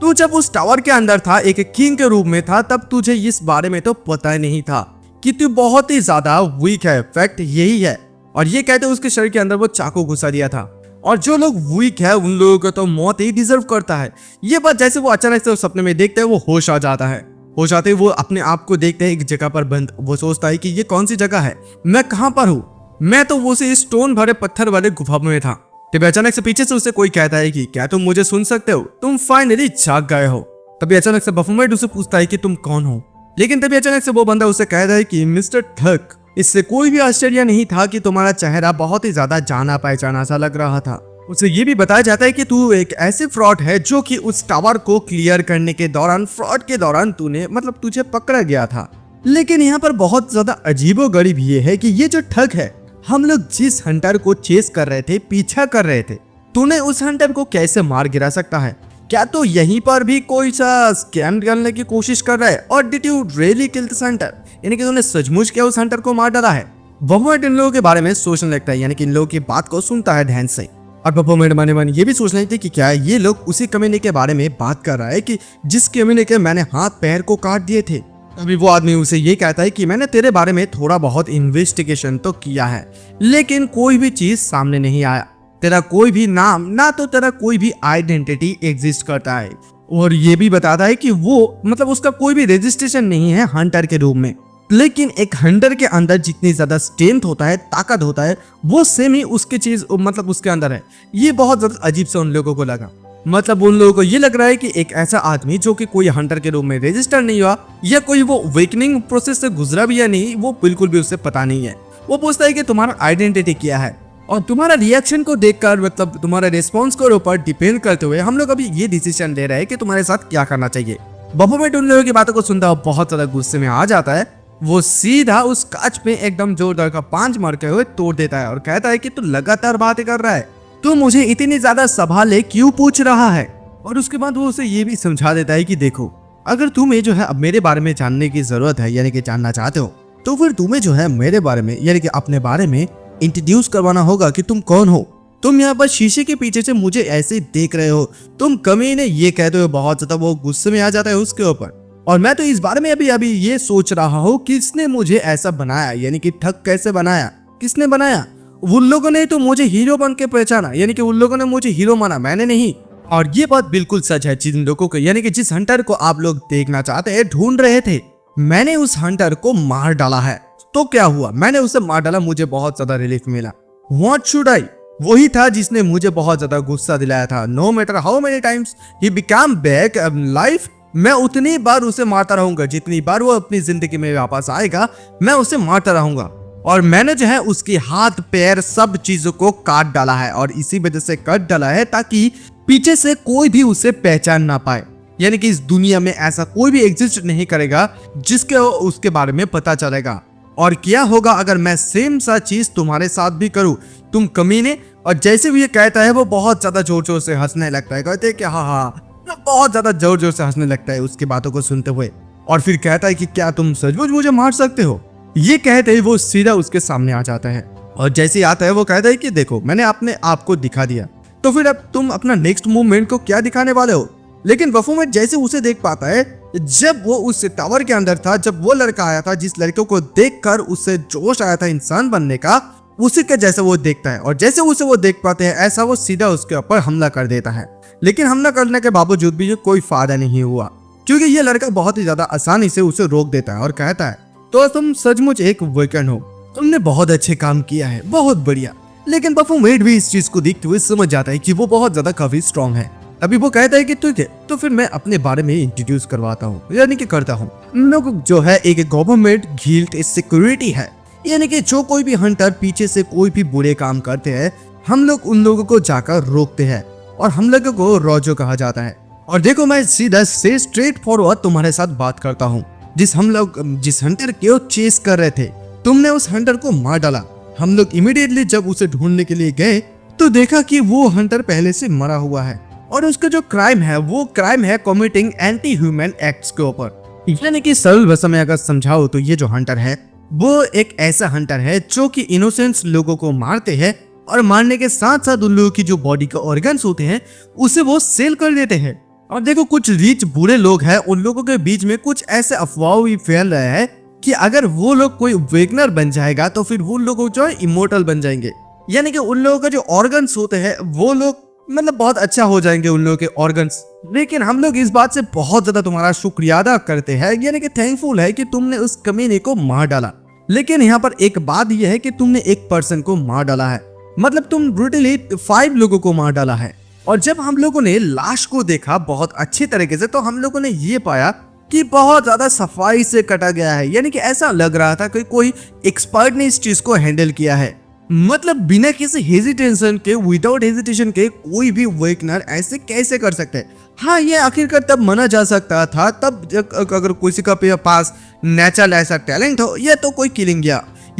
तू जब उस टावर के अंदर था एक किंग के रूप में था तब तुझे इस बारे में तो पता ही नहीं था कि तू बहुत ही ज्यादा वीक है, फैक्ट यही है। और ये कहते उसके शरीर के अंदर वो चाकू घुसा दिया था और जो लोग वीक है उन लोगों को तो मौत ही डिजर्व करता है। ये बात जैसे वो अचानक से सपने में देखते है वो होश आ जाता है। होश आते वो अपने आप को देखते हैं एक जगह पर बंद। वो सोचता है कि ये कौन सी जगह है, मैं कहाँ पर हूँ, मैं तो वो से स्टोन भरे पत्थर वाले गुफा में था। तभी अचानक से पीछे से उसे कोई कहता है कि क्या तुम मुझे सुन सकते हो, तुम फाइनली जाग गए हो। तभी अचानक से बफोमेट उसे पूछता है कि तुम कौन हो। लेकिन तभी अचानक से वो बंदा उसे कहता है कि मिस्टर ठग, इससे कोई भी आश्चर्य नहीं था कि तुम्हारा चेहरा बहुत ही ज्यादा जाना पहचाना सा लग रहा था। उसे ये भी बताया जाता है कि तू एक ऐसे फ्रॉड है जो कि उस टावर को क्लियर करने के दौरान फ्रॉड के दौरान तूने तुझे पकड़ा गया था। लेकिन यहाँ पर बहुत ज्यादा अजीबोगरीब ये है कि ये जो ठग है, हम लोग जिस हंटर को चेस कर रहे थे, पीछा कर रहे थे, तूने उस हंटर को कैसे मार गिरा सकता है? क्या तो यहीं पर भी कोई सा स्कैम करने की कोशिश कर रहा है? और did you really kill this Hunter, यानी कि तूने सचमुच क्या उस हंटर को मार डाला है? बफोमेट इन लोगों के बारे में सोचने लगता है, यानी कि इन लोगों की बात को सुनता है ध्यान से। और बफोमेट मने मन ये भी सोच रहे थे कि क्या ये लोग उसी कमीने के बारे में बात कर रहा है कि जिस कमीने के मैंने हाथ पैर को काट दिए थे। अभी वो आदमी उसे ये कहता है कि मैंने तेरे बारे में थोड़ा बहुत इन्वेस्टिगेशन तो किया है, लेकिन कोई भी चीज सामने नहीं आया। तेरा कोई भी नाम ना तो तेरा कोई भी आइडेंटिटी एग्जिस्ट करता है। और ये भी बताता है कि वो उसका कोई भी रजिस्ट्रेशन नहीं है हंटर के रूप में। लेकिन एक हंटर के अंदर जितनी ज्यादा स्ट्रेंथ होता है, ताकत होता है, वो सेम ही उसकी चीज उसके अंदर है। ये बहुत ज्यादा अजीब से उन लोगों को लगा। उन लोगों को ये लग रहा है कि एक ऐसा आदमी जो कि कोई हंटर के रूप में रजिस्टर नहीं हुआ या कोई वो वेकनिंग प्रोसेस से गुजरा भी या नहीं, वो बिल्कुल भी उससे पता नहीं है। वो पूछता है कि तुम्हारा आइडेंटिटी क्या है, और तुम्हारा रिएक्शन को देखकर तुम्हारे रिस्पॉन्स के ऊपर डिपेंड करते हुए हम लोग अभी ये डिसीजन ले रहे हैं कि तुम्हारे साथ क्या करना चाहिए। बफोमेट उन लोगों की बातों को सुनता हुआ बहुत ज्यादा गुस्से में आ जाता है। वो सीधा उस कांच पे एकदम जोरदार का पांच मारते हुए तोड़ देता है और कहता है कि तू लगातार बातें कर रहा है, तू मुझे इतनी ज्यादा सवाल क्यों पूछ रहा है? और उसके बाद वो उसे ये भी समझा देता है कि देखो, अगर तुम्हें जो है अब मेरे बारे में जानने की जरूरत है, यानी कि जानना चाहते हो, तो फिर तुम्हें जो है मेरे बारे में यानी कि अपने बारे में इंट्रोड्यूस करवाना होगा कि तुम कौन हो। तुम यहाँ पर शीशे के पीछे से मुझे ऐसे ही देख रहे हो, तुम कमीने, ये कहते हो बहुत ज्यादा वो गुस्से में आ जाता है उसके ऊपर। और मैं तो इस बारे में अभी ये सोच रहा हूँ किसने मुझे ऐसा बनाया, यानी कि ठग कैसे बनाया, किसने बनाया। उन लोगों ने तो मुझे हीरो बन के पहचाना, यानी कि उन लोगों ने मुझे हीरो माना, मैंने नहीं। और ये बात बिल्कुल सच है, जिन लोगों को, यानी कि जिस हंटर को आप लोग देखना चाहते हैं, ढूंढ रहे थे, मैंने उस हंटर को मार डाला है। तो क्या हुआ, मैंने उसे मार डाला, मुझे बहुत ज्यादा रिलीफ मिला। व्हाट शुड आई, वही था जिसने मुझे बहुत ज्यादा गुस्सा दिलाया था। No matter how many times he become back life, मैं उतनी बार उसे मारता रहूंगा, जितनी बार वो अपनी जिंदगी में वापस आएगा मैं उसे मारता रहूंगा। और मैंने जो है उसके हाथ पैर सब चीजों को काट डाला है, और इसी वजह से काट डाला है ताकि पीछे से कोई भी उसे पहचान ना पाए, यानी कि इस दुनिया में ऐसा कोई भी एग्जिस्ट नहीं करेगा जिसके उसके बारे में पता चलेगा। और क्या होगा अगर मैं सेम सा चीज तुम्हारे साथ भी करूं, तुम कमीने। और जैसे भी ये कहता है वो बहुत ज्यादा जोर जोर से हंसने लगता है, कहते हैं कि हाँ हाँ, बहुत ज्यादा जोर जोर से हंसने लगता है उसकी बातों को सुनते हुए। और फिर कहता है कि क्या तुम सचमुच मुझे मार सकते हो। ये कहते ही वो सीधा उसके सामने आ जाता है, और जैसे ही आता है वो कहता है कि देखो मैंने अपने आप को दिखा दिया, तो फिर अब तुम अपना नेक्स्ट मूवमेंट को क्या दिखाने वाले हो। लेकिन बफूमेट जैसे उसे देख पाता है, जब वो उस टावर के अंदर था, जब वो लड़का आया था जिस लड़के को देखकर उसे जोश आया था इंसान बनने का, उसी के जैसे वो देखता है। और जैसे उसे वो देख पाते हैं, ऐसा वो सीधा उसके ऊपर हमला कर देता है। लेकिन हमला करने के बावजूद भी कोई फायदा नहीं हुआ, क्योंकि ये लड़का बहुत ही ज्यादा आसानी से उसे रोक देता है और कहता है तो तुम सचमुच एक वीकेंड हो, तुमने बहुत अच्छे काम किया है, बहुत बढ़िया। लेकिन बफूमेट भी इस चीज को देखते हुए समझ जाता है कि वो बहुत ज्यादा काफी स्ट्रांग है। अभी वो कहता है कि ठीक है, तो फिर मैं अपने बारे में इंट्रोड्यूस करवाता हूँ, यानी कि करता हूँ। लोग जो है एक गवर्नमेंट गिल्ड सिक्योरिटी है, यानी कि जो कोई भी हंटर पीछे से कोई भी बुरे काम करते हैं, हम लोग उन लोगों को जाकर रोकते हैं, और हम लोगों को रोजो कहा जाता है। और देखो मैं सीधा से स्ट्रेट फॉरवर्ड तुम्हारे साथ बात करता हूँ। जिस हंटर को चेस कर रहे थे, तुमने उस हंटर को मार डाला। हम लोग इमीडिएटली जब उसे ढूंढने के लिए गए तो देखा कि वो हंटर पहले से मरा हुआ है, और उसका जो क्राइम है वो क्राइम है कमिटिंग एंटी ह्यूमन एक्ट्स के ऊपर। यानी कि सरल भाषा में अगर समझाओ तो ये जो हंटर है वो एक ऐसा हंटर है जो कि इनोसेंस लोगों को मारते हैं, और मारने के साथ साथ उन लोगों की जो बॉडी के ऑर्गन्स होते हैं उसे वो सेल कर देते हैं। और देखो कुछ रीच बुरे लोग हैं, उन लोगों के बीच में कुछ ऐसे अफवाह भी फैल रहे हैं कि अगर वो लोग कोई वेगनर बन जाएगा तो फिर वो लोग जो है इमोर्टल बन जाएंगे, यानी कि उन लोगों का जो ऑर्गन्स होते हैं वो लोग मतलब बहुत अच्छा हो जाएंगे उन लोगों के ऑर्गन्स। लेकिन हम लोग इस बात से बहुत ज्यादा तुम्हारा शुक्रिया अदा करते हैं, यानी कि थैंकफुल है कि तुमने उस कमीने को मार डाला। लेकिन यहाँ पर एक बात यह है कि तुमने एक पर्सन को मार डाला है, मतलब तुम ब्रूटली 5 लोगों को मार डाला है। और जब हम लोगों ने लाश को देखा बहुत अच्छी तरीके से, तो हम लोगों ने ये पाया कि बहुत ज्यादा सफाई से कटा गया है, यानी कि ऐसा लग रहा था कि कोई एक्सपर्ट ने इस चीज को हैंडल किया है। मतलब बिना किसी हेजिटेशन के, विदाउट हेजिटेशन के कोई भी वेगनर ऐसे कैसे कर सकते हैं। हाँ, ये आखिरकार तब माना जा सकता था तब अगर किसी का पास नेचुरल ऐसा टैलेंट हो, या तो कोई किलिंग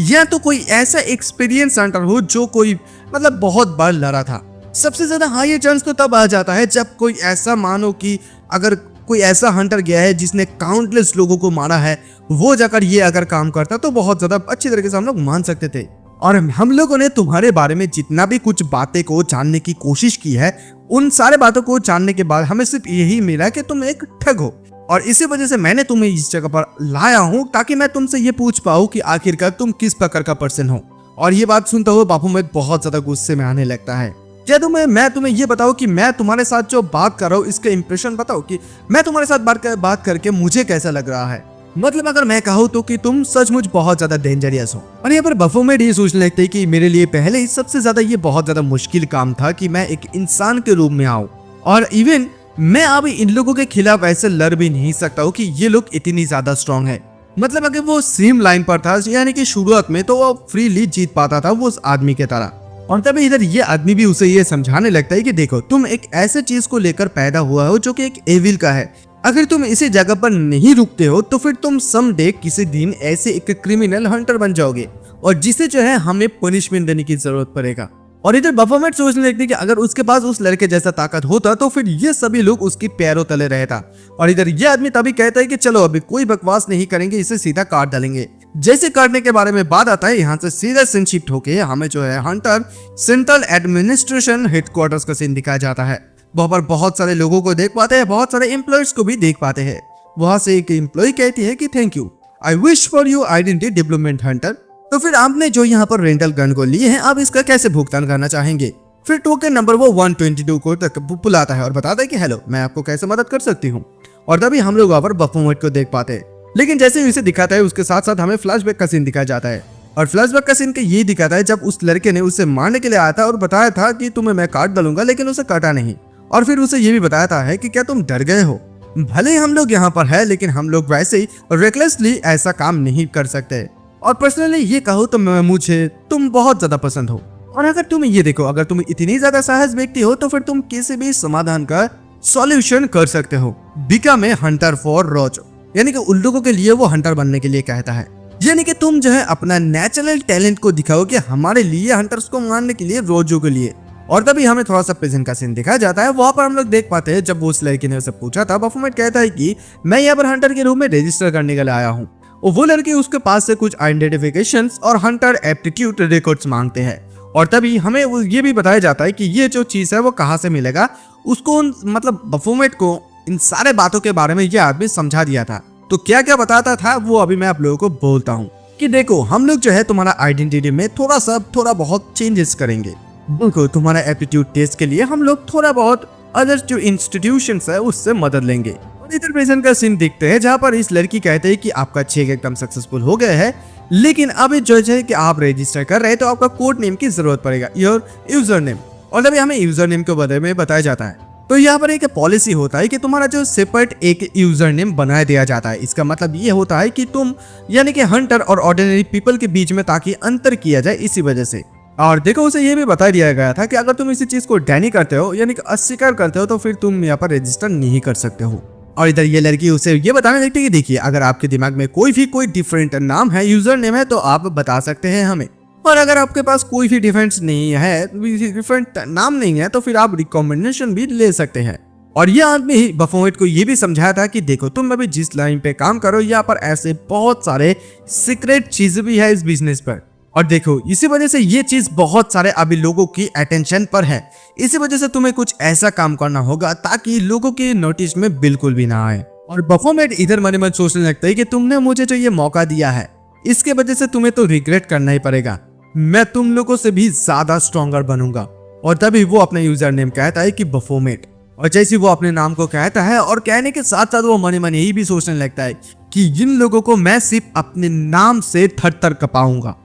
या तो कोई ऐसा एक्सपीरियंस हंटर हो जो कोई मतलब बहुत बार लड़ा था। सबसे ज्यादा हाँ ये चांस तो तब आ जाता है जब कोई ऐसा मानो कि अगर कोई ऐसा हंटर गया है जिसने काउंटलेस लोगों को मारा है, वो जाकर ये अगर काम करता तो बहुत ज्यादा अच्छी तरीके से हम लोग मान सकते थे। और हम लोगों ने तुम्हारे बारे में जितना भी कुछ बातें को जानने की कोशिश की है, उन सारे बातों को जानने के बाद हमें सिर्फ यही मिला कि तुम एक ठग हो, और इसी वजह से मैंने तुम्हें इस जगह पर लाया हूँ ताकि मैं तुमसे ये पूछ पाऊँ कि आखिरकार तुम किस प्रकार का पर्सन हो। और ये बात सुनता हुआ बाफूमेट बहुत ज्यादा गुस्से में आने लगता है। क्या मैं तुम्हें ये बताऊं कि मैं तुम्हारे साथ जो बात कर रहा हूँ इसका इंप्रेशन बताओ कि मैं तुम्हारे साथ बात करके मुझे कैसा लग रहा है। मतलब अगर मैं कहूँ तो कि तुम सचमुच बहुत ज्यादा डेंजरियस हो। और यहाँ पर बाफूमेट ये सोचने लगते कि मेरे लिए पहले ही सबसे ज्यादा ये बहुत ज्यादा मुश्किल काम था कि मैं एक इंसान के रूप में आऊँ, और इवन मैं अब इन लोगों के खिलाफ ऐसे लड़ भी नहीं सकता हूँ कि ये लोग इतनी ज्यादा स्ट्रांग है। मतलब अगर वो सेम लाइन पर था, यानी कि शुरुआत में, तो वो फ्रीली जीत पाता था वो उस आदमी के तरह। और तभी इधर ये आदमी भी उसे ये समझाने लगता है कि देखो तुम एक ऐसे चीज को लेकर पैदा हुआ हो जो कि एक एविल का है। अगर तुम इसी जगह पर नहीं रुकते हो तो फिर तुम समडे किसी दिन ऐसे एक क्रिमिनल हंटर बन जाओगे, और जिसे जो है हमें पनिशमेंट देने की जरूरत पड़ेगा। और इधर बाफूमेट सोचने लगते कि अगर उसके पास उस लड़के जैसा ताकत होता तो फिर ये सभी लोग उसकी पैरों तले रहता। और इधर ये आदमी तभी कहता है कि चलो अभी कोई बकवास नहीं करेंगे, इसे सीधा काट डालेंगे। जैसे करने के बारे में बात आता है, यहाँ से सीधा सीन शिफ्ट होके हमें जो है हंटर सेंट्रल एडमिनिस्ट्रेशन हेडक्वार्टर्स का सीन दिखाया जाता है। वहाँ पर बहुत सारे लोगों को देख पाते हैं, बहुत सारे एम्प्लॉयज को भी देख पाते हैं। वहां से एक एम्प्लॉय कहती है कि thank you, I wish for you identity development Hunter. तो फिर आपने जो यहाँ पर रेंटल गन को लिए हैं, आप इसका कैसे भुगतान करना चाहेंगे? फिर टोकन नंबर वो 122 को तक बुलाता है और बताता है कि हेलो, मैं आपको कैसे मदद कर सकती हूँ। और तभी हम लोग वहाँ पर बफोमेट को देख पाते हैं। लेकिन जैसे ही इसे दिखाता है, उसके साथ साथ हमें फ्लैशबैक का सीन दिखाया जाता है। और फ्लैशबैक का सीन ये दिखाता है जब उस लड़के ने उसे मारने के लिए आया था और बताया था कि तुम्हें मैं काट डालूंगा, लेकिन उसे काटा नहीं। और फिर उसे ये भी बताया था है कि क्या तुम डर गए हो? भले ही हम लोग यहाँ पर है, लेकिन हम लोग वैसे ही रेकलेसली ऐसा काम नहीं कर सकते। और पर्सनली ये कहो तो मुझे तुम बहुत ज्यादा पसंद हो। और अगर तुम ये देखो, अगर तुम इतनी ज्यादा साहस व्यक्ति हो तो फिर तुम किसी भी समाधान का सॉल्यूशन कर सकते हो। बिकम ए हंटर फॉर रोजो, यानी कि उन लोगों के लिए वो हंटर बनने के लिए कहता है। यानी कि तुम जो है अपना नेचुरल टैलेंट को दिखाओ कि हमारे लिए, हंटर्स को मारने के लिए, रोजो के लिए। और तभी हमें थोड़ा सा प्रेजेंट का सीन दिखाया जाता है। वहां पर हम लोग देख पाते हैं जब वो उस लड़की ने उसे पूछा था, बफोमेट कहता है कि मैं यहाँ पर हंटर के रूप में रजिस्टर करने के लिए आया हूँ। और वो लड़की उसके पास से कुछ आइडेंटिफिकेशंस और हंटर एप्टीट्यूड रिकॉर्ड्स मांगते हैं। और तभी हमें ये भी बताया जाता है कि ये जो चीज है वो कहाँ से मिलेगा। उसको मतलब बफोमेट को इन सारे बातों के बारे में ये आदमी समझा दिया था। तो क्या क्या बताता था वो अभी मैं आप लोगों को बोलता हूँ कि देखो, हम लोग जो है तुम्हारा आइडेंटिटी में थोड़ा बहुत चेंजेस करेंगे। देखो, तुम्हारा एप्टीट्यूड टेस्ट के लिए हम लोग थोड़ा बहुत अदर जो इंस्टीट्यूशंस है उससे मदद लेंगे। और इधर प्रेजेंट का सीन देखते हैं जहाँ पर इस लड़की कहते हैं कि आपका चेक एकदम सक्सेसफुल हो गया है, लेकिन अभी जो है कि आप रजिस्टर कर रहे हैं तो आपका कोड नेम की जरूरत पड़ेगा, योर यूजर नेम। और तभी हमें यूजर नेम के बारे में बताया जाता है। तो यहाँ पर एक पॉलिसी होता है कि तुम्हारा जो सेपरेट एक यूजर नेम बना दिया जाता है। इसका मतलब ये होता है कि तुम यानी कि हंटर और ऑर्डिनरी पीपल के बीच में ताकि अंतर किया जाए, इसी वजह से। और देखो, उसे ये भी बता दिया गया था कि अगर तुम इसी चीज को डैनी करते हो यानी कि अस्वीकार करते हो तो फिर तुम यहाँ पर रजिस्टर नहीं कर सकते हो। और इधर ये लड़की उसे ये बताने लगती है कि देखिए, अगर आपके दिमाग में कोई डिफरेंट नाम है, यूजर नेम है, तो आप बता सकते हैं हमें। और अगर आपके पास कोई भी डिफरेंस नहीं है, डिफरेंट नाम नहीं है, तो फिर आप रिकमेंडेशन भी ले सकते हैं। और ये आदमी बफोमेट को ये भी समझाया था कि देखो, तुम अभी जिस लाइन पे काम करो, यहाँ पर ऐसे बहुत सारे सीक्रेट चीजें भी है इस बिजनेस पर। और देखो, इसी वजह से ये चीज बहुत सारे अभी लोगों की अटेंशन पर है। इसी वजह से तुम्हें कुछ ऐसा काम करना होगा ताकि लोगों के नोटिस में बिल्कुल भी ना आए। और बफोमेट इधर मन मन सोचने लगता है कि तुमने मुझे जो ये मौका दिया है, इसके वजह से तुम्हें तो रिग्रेट करना ही पड़ेगा। मैं तुम लोगों से भी ज्यादा स्ट्रॉन्गर बनूंगा। और तभी वो अपने यूजर नेम कहता है कि बफोमेट। और जैसे वो अपने नाम को कहता है और कहने के साथ साथ वो मन मन यही भी सोचने लगता है कि इन लोगों को मैं सिर्फ अपने नाम से थर-थर कपाऊंगा।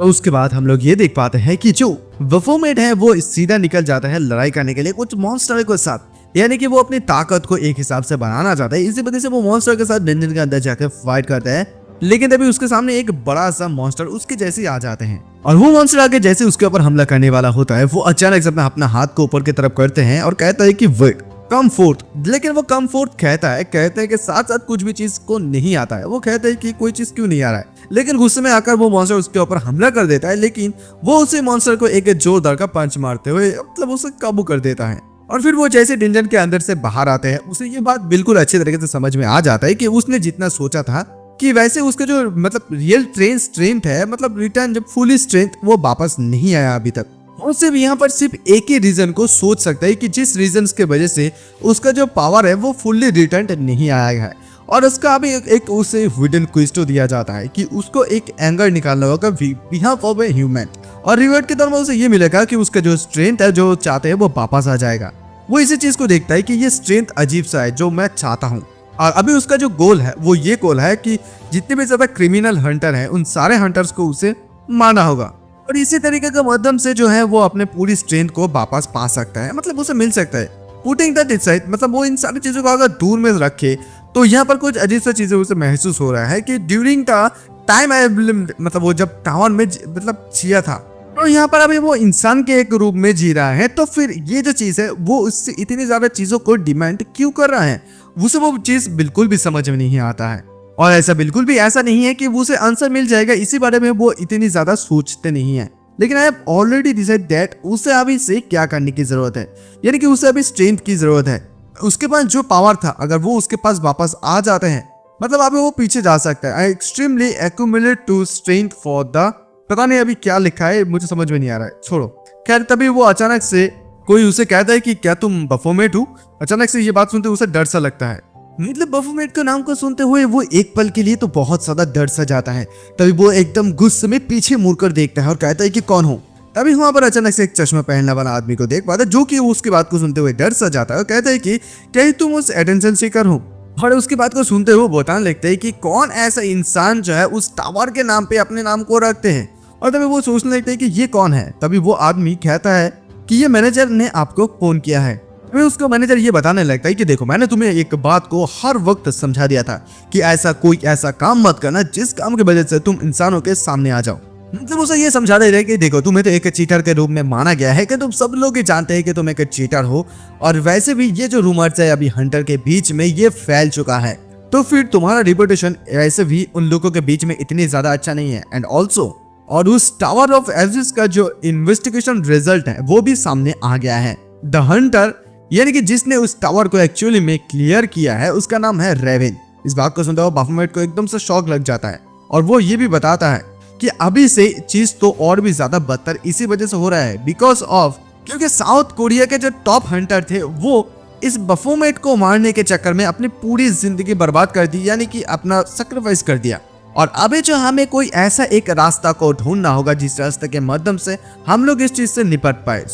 और उसके बाद हम लोग ये देख पाते हैं कि जो बफोमेट है वो सीधा निकल जाता है लड़ाई करने के लिए कुछ मॉन्स्टर के साथ। यानी कि वो अपनी ताकत को एक हिसाब से बनाना चाहता है। इसी वजह से वो मॉन्स्टर के साथ डंजन के अंदर जाकर फाइट करता है। लेकिन तभी उसके सामने एक बड़ा सा मॉन्स्टर उसके जैसे आ जाते हैं। और वो मॉन्स्टर आगे जैसे उसके ऊपर हमला करने वाला होता है, वो अचानक से अपना हाथ को ऊपर की तरफ करते हैं और कहता है कि वेट, कम फोर्थ। लेकिन वो कम फोर्थ कहते हैं के साथ साथ कुछ भी चीज को नहीं आता है। वो कहते हैं कि कोई चीज क्यों नहीं आ रहा है। लेकिन गुस्से में आकर वो मॉन्स्टर उसके ऊपर हमला कर देता है। लेकिन वो उसी मॉन्स्टर को एक जोरदार का पंच मारते हुए मतलब उसे काबू कर देता है। और फिर वो जैसे डंजन के अंदर से बाहर आते हैं, उसे ये बात बिल्कुल अच्छे तरीके से समझ में आ जाता है कि उसने जितना सोचा था कि वैसे उसके जो मतलब रियल स्ट्रेंथ है, मतलब रिटर्न जब फुली स्ट्रेंथ, वो वापस नहीं आया अभी तक। और सिर्फ यहाँ पर सिर्फ एक ही रीजन को सोच सकता है कि जिस रीजन के वजह से उसका जो पावर है वो फुल्ली रिटर्न नहीं आया है। और उसका अभी एक उसे हिडन क्वेस्ट दिया जाता है कि उसको एक एंगर निकालना होगा बिहाफ ऑफ ए ह्यूमन। और रिवॉर्ड के तौर पर उसे ये मिलेगा कि उसका जो स्ट्रेंथ है जो चाहते हैं वो वापस आ जाएगा। वो इसी चीज को देखता है कि ये स्ट्रेंथ अजीब सा है जो मैं चाहता हूँ। और अभी उसका जो गोल है वो ये गोल है कि जितने भी ज्यादा क्रिमिनल हंटर हैं उन सारे हंटर्स को उसे मारना होगा। और इसी तरीके के माध्यम से जो है वो अपने पूरी स्ट्रेंथ को वापस पा सकता है, मतलब उसे मिल सकता है। पुटिंग दैट इनसाइड, मतलब वो इन सारी चीजों को अगर दूर में रखे तो यहाँ पर कुछ अजीब सा चीजें उसे महसूस हो रहा है कि ड्यूरिंग द टाइम आई मतलब वो जब टाउन में मतलब जिया था, तो यहाँ पर अभी वो इंसान के एक रूप में जी रहा है। तो फिर ये जो चीज है वो उससे इतनी ज्यादा चीजों को डिमांड क्यों कर रहा है, उसे वो चीज बिल्कुल भी समझ में नहीं आता है। और ऐसा बिल्कुल भी ऐसा नहीं है कि उसे आंसर मिल जाएगा, इसी बारे में वो इतनी ज्यादा सोचते नहीं है। लेकिन I have already decide that उसे अभी से क्या करने की जरूरत है, यानी कि उसे अभी स्ट्रेंथ की जरूरत है। उसके पास जो पावर था अगर वो उसके पास वापस आ जाते हैं मतलब अभी वो पीछे जा सकता है। I extremely accumulate to strength for the, पता नहीं अभी क्या लिखा है, मुझे समझ में नहीं आ रहा है, छोड़ो। खैर तभी वो अचानक से कोई उसे कहता है कि क्या तुम बफोमेट हो। अचानक से ये बात सुनते उसे डर सा लगता है। मतलब बफोमेट का नाम को सुनते हुए वो एक पल के लिए तो बहुत ज्यादा डर सा जाता है। तभी वो एकदम गुस्से में पीछे मुड़कर देखता है और कहता है कि कौन हो। तभी वहां पर अचानक से एक चश्मा पहनने वाला आदमी को देख पाता है, जो कि उसकी बात को सुनते हुए डर सा जाता है और कहता है कि क्या तुम उस अटेंशन सीकर हो। और उसकी बात को सुनते हुए बताने लगते हैं कि कौन ऐसा इंसान जो है उस टावर के नाम पे अपने नाम को रखते हैं। और तभी वो सोचने लगते हैं कि ये कौन है। तभी वो आदमी कहता है कि ये मैनेजर ने आपको फोन किया है। तभी उसको मैनेजर ये बताने लगता है कि देखो मैंने तुम्हें एक बात को हर वक्त समझा दिया था कि ऐसा काम मत करना जिस काम की वजह से तुम इंसानों के सामने आ जाओ। मतलब उसे ये समझा दे रहे कि देखो तुम्हें तो एक चीटर के रूप में माना गया है कि तुम सब लोग ही जानते हैं कि तुम एक चीटर हो, और वैसे भी ये जो रूमर्स है अभी हंटर के बीच में ये फैल चुका है, तो फिर तुम्हारा रिपुटेशन ऐसे भी उन लोगों के बीच में इतनी ज्यादा अच्छा नहीं है। एंड ऑल्सो और उस टावर ऑफ एजिस का जो इन्वेस्टिगेशन रिजल्ट है वो भी सामने आ गया है। द हंटर यानी कि जिसने उस टावर को एक्चुअली में क्लियर किया है उसका नाम है रेवन। इस बात को सुनते हुए बाफोमेट को एकदम से शॉक लग जाता है और वो ये भी बताता है कि अभी से चीज तो और भी ज्यादा बदतर इसी वजह से हो रहा है, बिकॉज ऑफ क्योंकि साउथ कोरिया के जो टॉप हंटर थे वो इस बफोमेट को मारने के चक्कर में अपनी पूरी जिंदगी बर्बाद कर दी, यानी कि अपना सेक्रीफाइस कर दिया। और अभी जो हमें कोई ऐसा एक रास्ता को ढूंढना होगा जिस रास्ते के माध्यम से हम लोग इस चीज से निपट पाए।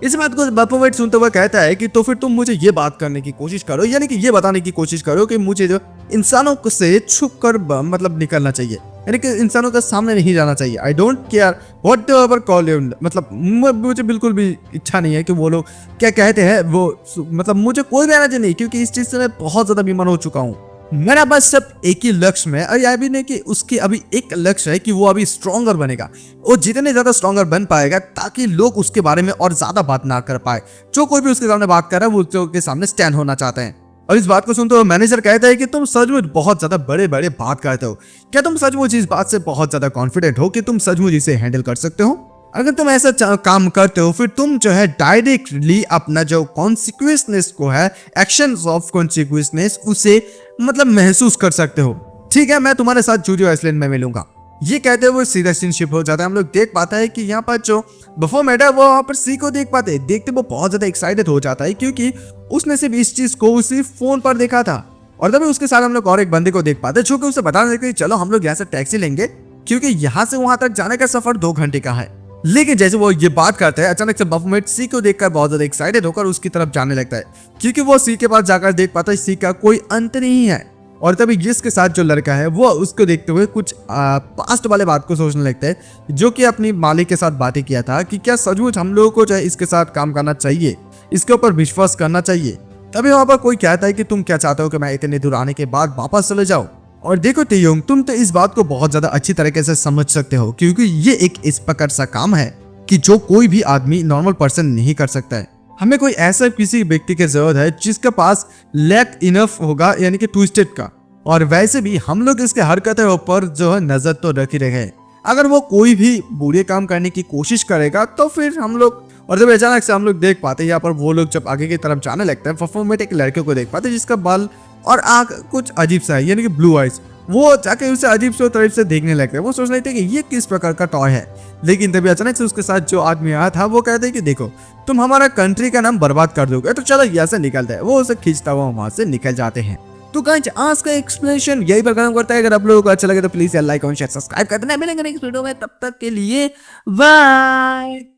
इस बात को बफोमेट सुनते हुए कहता है कि तो फिर तुम मुझे ये बात करने की कोशिश करो, यानी कि ये बताने की कोशिश करो कि मुझे जो इंसानों से छुप कर मतलब निकलना चाहिए, यानी कि इंसानों के सामने नहीं जाना चाहिए। I don't care what ever call you, मतलब मुझे बिल्कुल भी इच्छा नहीं है कि वो लोग क्या कहते हैं वो, मतलब मुझे कोई भी एनर्जी नहीं, क्योंकि इस चीज से मैं बहुत ज्यादा बीमार हो चुका हूँ। मेरा बस सब एक ही लक्ष्य में, और यह भी नहीं कि उसकी अभी एक लक्ष्य है कि वो अभी स्ट्रॉन्गर बनेगा, वो जितने ज्यादा स्ट्रॉन्गर बन पाएगा ताकि लोग उसके बारे में और ज्यादा बात ना कर पाए। जो कोई भी उसके सामने बात कर रहा है वो उसके सामने स्टैंड होना चाहते हैं। और इस बात को सुनते हुए मैनेजर कहता है कि तुम सचमुच बहुत ज्यादा बड़े बड़े बात करते हो, क्या तुम सचमुच इस बात से बहुत ज्यादा कॉन्फिडेंट हो कि तुम सचमुच इसे हैंडल कर सकते हो? अगर तुम ऐसा काम करते हो फिर तुम जो है डायरेक्टली अपना जो कॉन्सिक्वेंसनेस को है, एक्शंस ऑफ कॉन्सिक्वेंसनेस, उसे मतलब महसूस कर सकते हो। ठीक है, मैं तुम्हारे साथ जूडियो आइसलैंड में मिलूंगा। ये कहते हुए सीधा सीन शिप हो जाता है। हम लोग देख पाता है कि यहाँ पर जो बफोमेट है वो वहाँ पर सी को देख पाते हैं। देखते वो बहुत ज्यादा एक्साइटेड हो जाता है क्योंकि उसने सिर्फ इस चीज को सिर्फ फोन पर देखा था। और तभी उसके साथ हम लोग और एक बंदे को देख पाते हैं जो कि उसे बता देते हैं चलो हम लोग यहाँ से टैक्सी लेंगे, क्योंकि यहाँ से वहां तक जाने का सफर 2 घंटे का है। लेकिन जैसे वो ये बात करते हैं अचानक से बफोमेट सी को देखकर बहुत ज्यादा एक्साइटेड होकर उसकी तरफ जाने लगता है, क्योंकि वो सी के पास जाकर देख पाता है सी का कोई अंत नहीं है। और तभी जिसके साथ जो लड़का है वो उसको देखते हुए कुछ पास्ट वाले बात को सोचने लगता है, जो कि अपनी मालिक के साथ बातें किया था कि क्या सचमुच हम लोगों को जो है इसके साथ काम करना चाहिए, इसके ऊपर विश्वास करना चाहिए। तभी वहां पर कोई कहता है कि तुम क्या चाहते हो कि मैं इतने दूर आने के बाद वापस चले जाऊं? और देखो टेयोंग, तुम तो इस बात को बहुत ज्यादा अच्छी तरीके से समझ सकते हो, क्योंकि ये एक इस प्रकार सा काम है कि जो कोई भी आदमी नॉर्मल पर्सन नहीं कर सकता है। हमें कोई ऐसा किसी व्यक्ति की जरूरत है जिसके पास लैक इनफ होगा, यानी कि ट्विस्टेड का। और वैसे भी हम लोग इसके हरकतें ऊपर जो है नजर तो रख ही रहे। अगर वो कोई भी बुरे काम करने की कोशिश करेगा तो फिर हम लोग, और जब अचानक से हम लोग देख पाते हैं यहाँ पर वो लोग जब आगे की तरफ जाने लगते हैं, बफोमेट एक लड़के को देख पाते हैं जिसका बाल और आंख कुछ अजीब सा है, यानी कि ब्लू आइज। वो जाके उसे अजीब से तरफ से देखने लगते हैं। वो सोच लेते हैं कि ये किस प्रकार का टॉय है। लेकिन तभी अचानक से उसके साथ जो आदमी आया था वो कहते हैं कि देखो तुम हमारा कंट्री का नाम बर्बाद कर दोगे, तो चलो यहाँ से निकलते हैं। वो उसे खींचता हुआ वहां से निकल जाते हैं। तो गाइस आज का एक्सप्लेनेशन यही पर खत्म करता है। अगर आप लोगों को अच्छा लगे तो प्लीज लाइक और शेयर सब्सक्राइब कर देना। मिलेंगे नेक्स्ट वीडियो में, तब तक के लिए बाय।